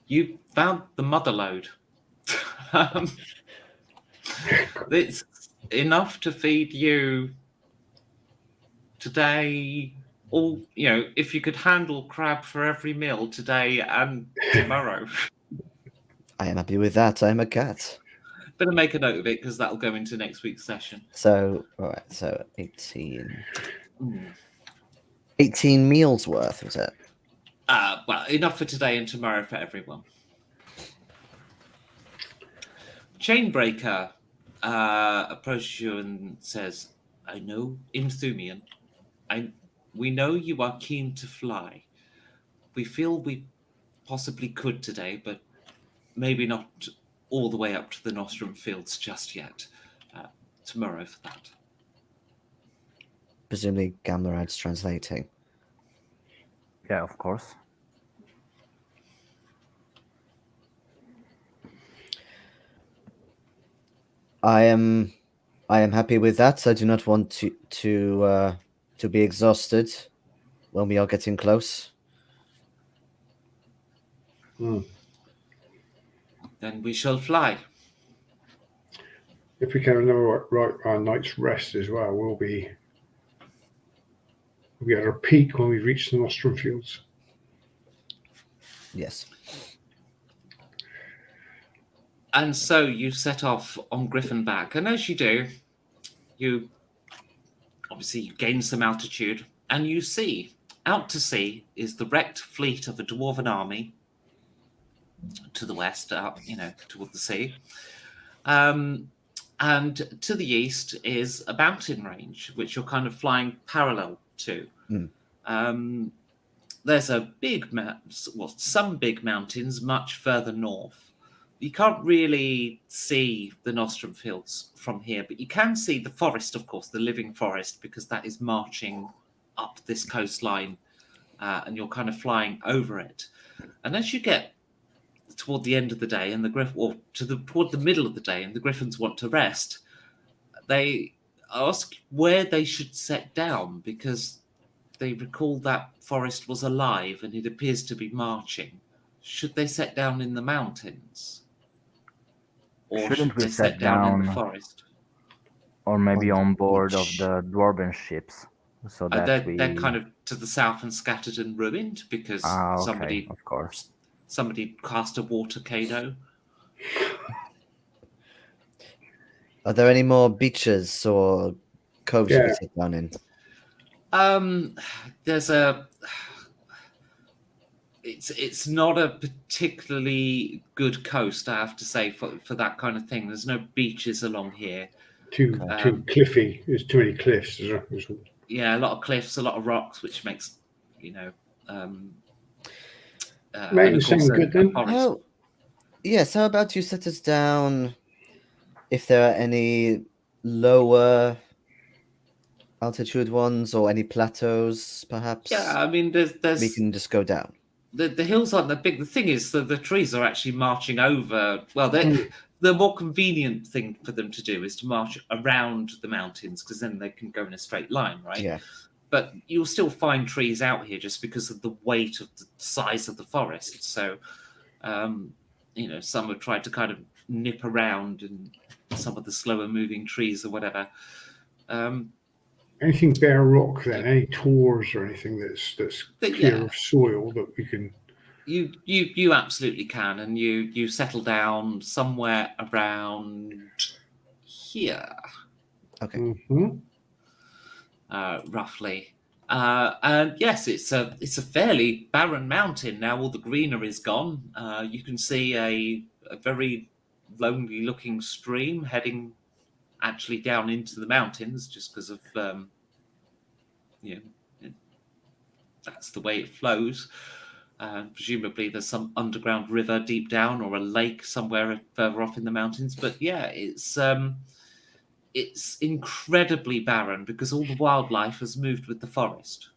You found the mother lode. It's enough to feed you today. If you could handle crab for every meal today and tomorrow. I am happy with that. I'm a cat. Better make a note of it because that'll go into next week's session. So, alright, so 18. 18 meals worth, was it? Well, enough for today and tomorrow for everyone. Chainbreaker approaches you and says, I know, Imthumian, we know you are keen to fly. We feel we possibly could today, but maybe not all the way up to the Nostrum Fields just yet. Tomorrow for that. Presumably Gamlerad's translating. Yeah, of course. I am happy with that. I do not want to be exhausted when we are getting close. Then we shall fly. if we can have another night's rest as well, we'll be at our peak when we reach the Nostrum Fields. Yes. And so you set off on Griffin back, and as you do, you gain some altitude, and you see out to sea is the wrecked fleet of a dwarven army to the west, toward the sea. And to the east is a mountain range, which you're kind of flying parallel to. There's some big mountains much further north. You can't really see the Nostrum Fields from here, but you can see the forest, of course, the living forest, because that is marching up this coastline, and you're kind of flying over it. And as you get toward the end of the day, and toward the middle of the day, and the griffins want to rest, they ask where they should set down, because they recall that forest was alive and it appears to be marching. Should they set down in the mountains? Or Shouldn't should we they set set down in the down- forest? Or maybe On on board of beach. the dwarven ships, so that They're kind of to the south and scattered and ruined because okay, of course. somebody cast a water cado. Are there any more beaches or coves you Yeah. could sit down in? There's it's not a particularly good coast, I have to say, for that kind of thing. There's no beaches along here. Too cliffy. There's too many cliffs. Yeah, a lot of cliffs, a lot of rocks, which makes Mountains sound good then. How about you set us down if there are any lower altitude ones or any plateaus, perhaps? Yeah, I mean, there's we can just go down. The hills aren't that big. The thing is that the trees are actually marching over. Well, the more convenient thing for them to do is to march around the mountains, because then they can go in a straight line, right? Yeah. But you'll still find trees out here just because of the weight of the size of the forest. So, some have tried to kind of nip around in some of the slower moving trees or whatever. Anything bare rock then? Any tors or anything that's clear of soil that we can? You absolutely can, and you settle down somewhere around here. Okay. Mm-hmm. Roughly. And yes, it's a fairly barren mountain now. All the greenery is gone. You can see a very lonely looking stream heading actually down into the mountains, just because of that's the way it flows. Presumably there's some underground river deep down, or a lake somewhere further off in the mountains. But yeah, it's incredibly barren because all the wildlife has moved with the forest.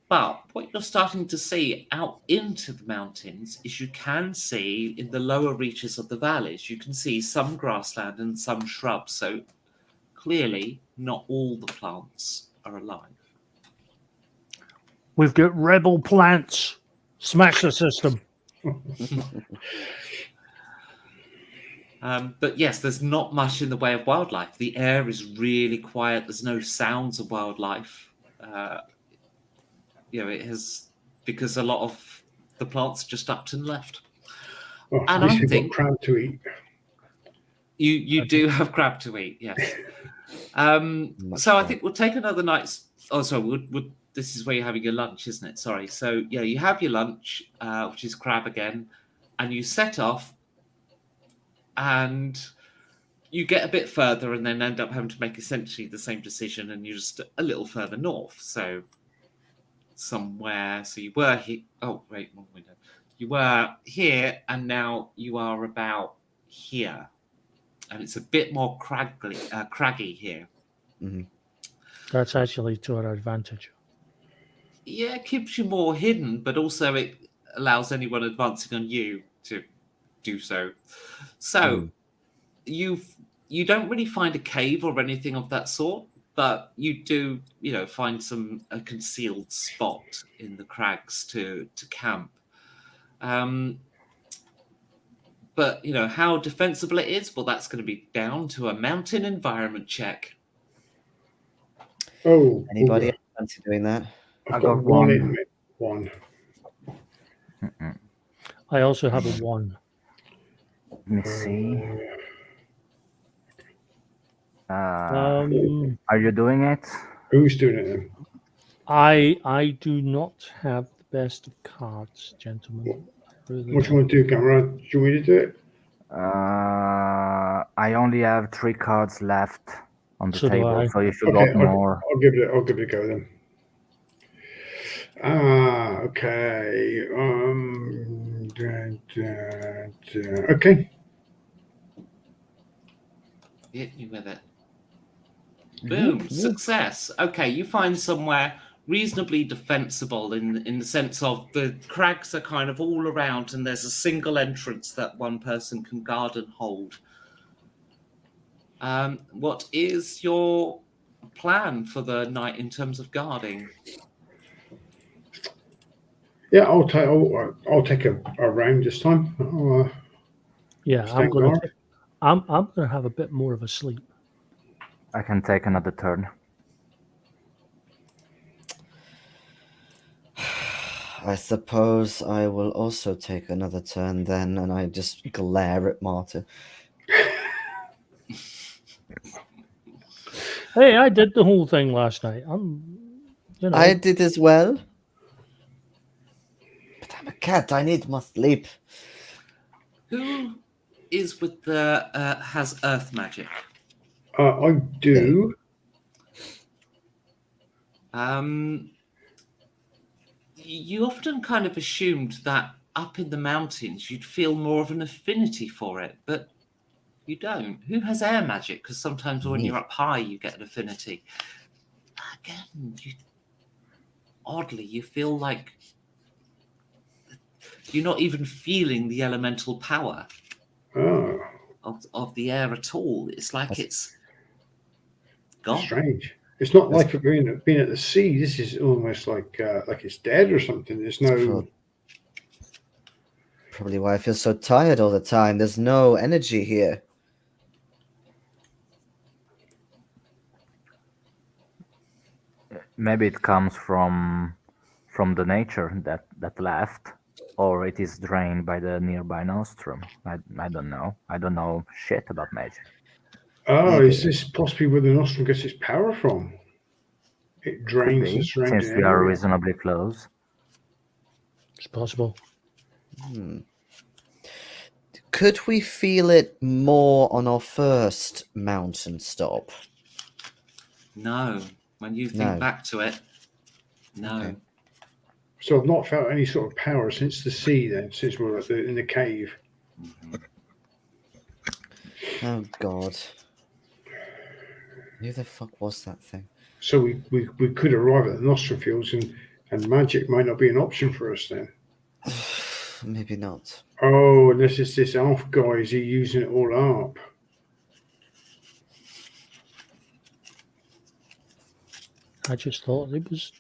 But what you're starting to see out into the mountains is you can see in the lower reaches of the valleys, you can see some grassland and some shrubs. So clearly not all the plants are alive. We've got rebel plants. Smash the system. But yes, there's not much in the way of wildlife. The air is really quiet. There's no sounds of wildlife. It has, because a lot of the plants are just up and left. Well, And at least I we've think got crab to eat. you do have crab to eat, yes. So I think we'll take another night's. Oh, sorry. This is where you're having your lunch, isn't it? Sorry. So yeah, you have your lunch, which is crab again, and you set off, and you get a bit further, and then end up having to make essentially the same decision, and you're just a little further north. So somewhere. So you were here. Oh wait, wrong window. You were here, and now you are about here, and it's a bit more craggy here. Mm-hmm. That's actually to our advantage. Yeah, it keeps you more hidden, but also it allows anyone advancing on you to do so. So you don't really find a cave or anything of that sort, but you do, find a concealed spot in the crags to camp. But, how defensible it is, well, that's going to be down to a mountain environment check. Oh, Anybody ooh, else fancy doing that? I I've got got one one. in me. One. Mm-mm. I also have a 1. Let me see. Um, Are you doing it? Who's doing it then? I do not have the best of cards, gentlemen. I really What do you don't. want to do, Camera? Do you want me to do it? I only have 3 cards left on the So do table, I. so if you Okay, got more, I'll give it a go then. Okay. Okay. Hit you with it. Boom, Whoop, whoop. success. Okay, you find somewhere reasonably defensible in the sense of the crags are kind of all around and there's a single entrance that one person can guard and hold. What is your plan for the night in terms of guarding? Yeah, I'll take a round this time. Yeah, I'm Stand gonna. guard. I'm gonna have a bit more of a sleep. I can take another turn. I suppose I will also take another turn then, and I just glare at Martin. Hey, I did the whole thing last night. I did as well. But I'm a cat. I need my sleep. Who is with the has earth magic? I do. You often kind of assumed that up in the mountains you'd feel more of an affinity for it, but you don't. Who has air magic? Because sometimes when Me. you're up high, you get an affinity. Again, oddly, you feel like you're not even feeling the elemental power Oh, of the air at all. It's like it's gone. strange. It's not like it being at the sea. This is almost like it's dead or something. There's no. Probably why I feel so tired all the time. There's no energy here. Maybe it comes from the nature that left, or it is drained by the nearby nostrum. I don't know. I don't know shit about magic. Oh, Maybe. is this possibly where the nostrum gets its power from? It Could drains the be, surrounding since we are area. reasonably close. It's possible. Could we feel it more on our first mountain stop? No. When you think No. back to it, no. Okay. So I've not felt any sort of power since the sea. Then, since we're in the cave. Oh God. Who the fuck was that thing? So we could arrive at the nostrum fields and magic might not be an option for us then. Maybe not. Oh, unless it's this elf guy. Is he using it all up? I just thought it was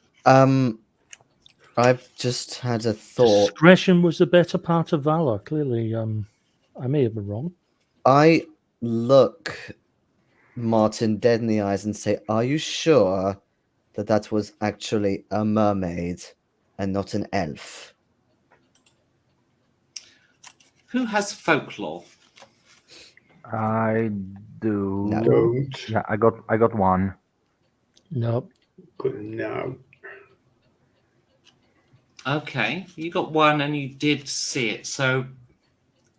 I've just had a thought. discretion was the better part of valor. Clearly, I may have been wrong. I look Martin dead in the eyes and say, "Are you sure that was actually a mermaid and not an elf?" Who has folklore? I do. No. Don't. Yeah, I got one. No, No. Okay, you got one and you did see it. So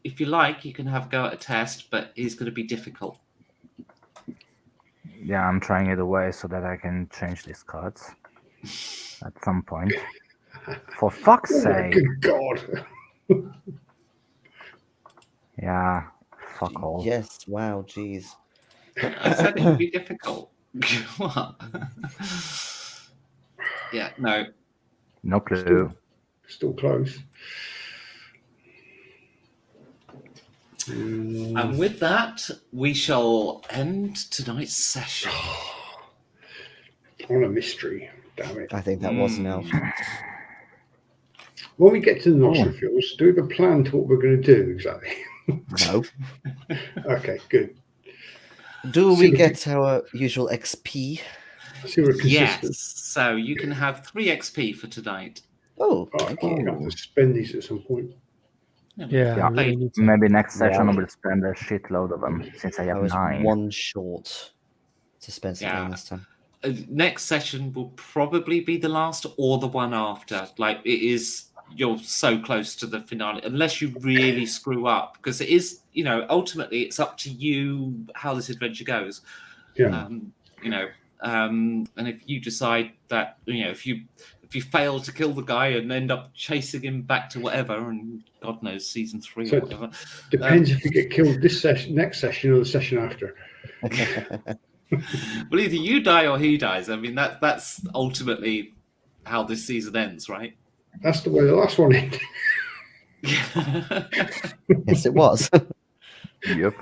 if you like, you can have a go at a test, but it's going to be difficult. Yeah, I'm trying it away so that I can change these cards at some point. For fuck's Oh, sake! good God. Yeah, fuck all. Yes. Wow. Jeez. I said it would be difficult. What? Yeah, no. No clue. Still close. And with that, we shall end tonight's session. On a mystery. Damn it. I think that was an elf. When we get to the nostrum fields, do we have a plan to what we're going to do exactly? No. Okay, good. Do See we what get our usual XP? See, we're Yes. consistent. So you can have 3 XP for tonight. Oh, I thank I you. have to spend these at some point. Yeah, Yeah, I really need to. Maybe next session I Right. will spend a shitload of them since I I have was 9. one short to spend something Yeah. this time. Next session will probably be the last or the one after. Like it is, you're so close to the finale, unless you really screw up, because it is, ultimately it's up to you how this adventure goes. Yeah. And if you decide that, if you fail to kill the guy and end up chasing him back to whatever, and God knows season 3 So or whatever. Depends if you get killed this session, next session, or the session after. Well, either you die or he dies. I mean, that's ultimately how this season ends, right? That's the way the last one ended. Yes, it was. Yep.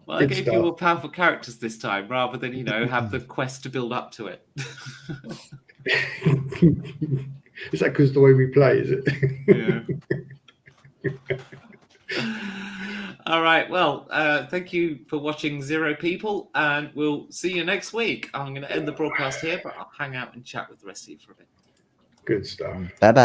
Well, I Good gave stuff. you more powerful characters this time, rather than have the quest to build up to it. Is that because the way we play? Is it? Yeah. All right. Well, thank you for watching, 0 people, and we'll see you next week. I'm going to end the broadcast here, but I'll hang out and chat with the rest of you for a bit. Good stuff. Bye bye.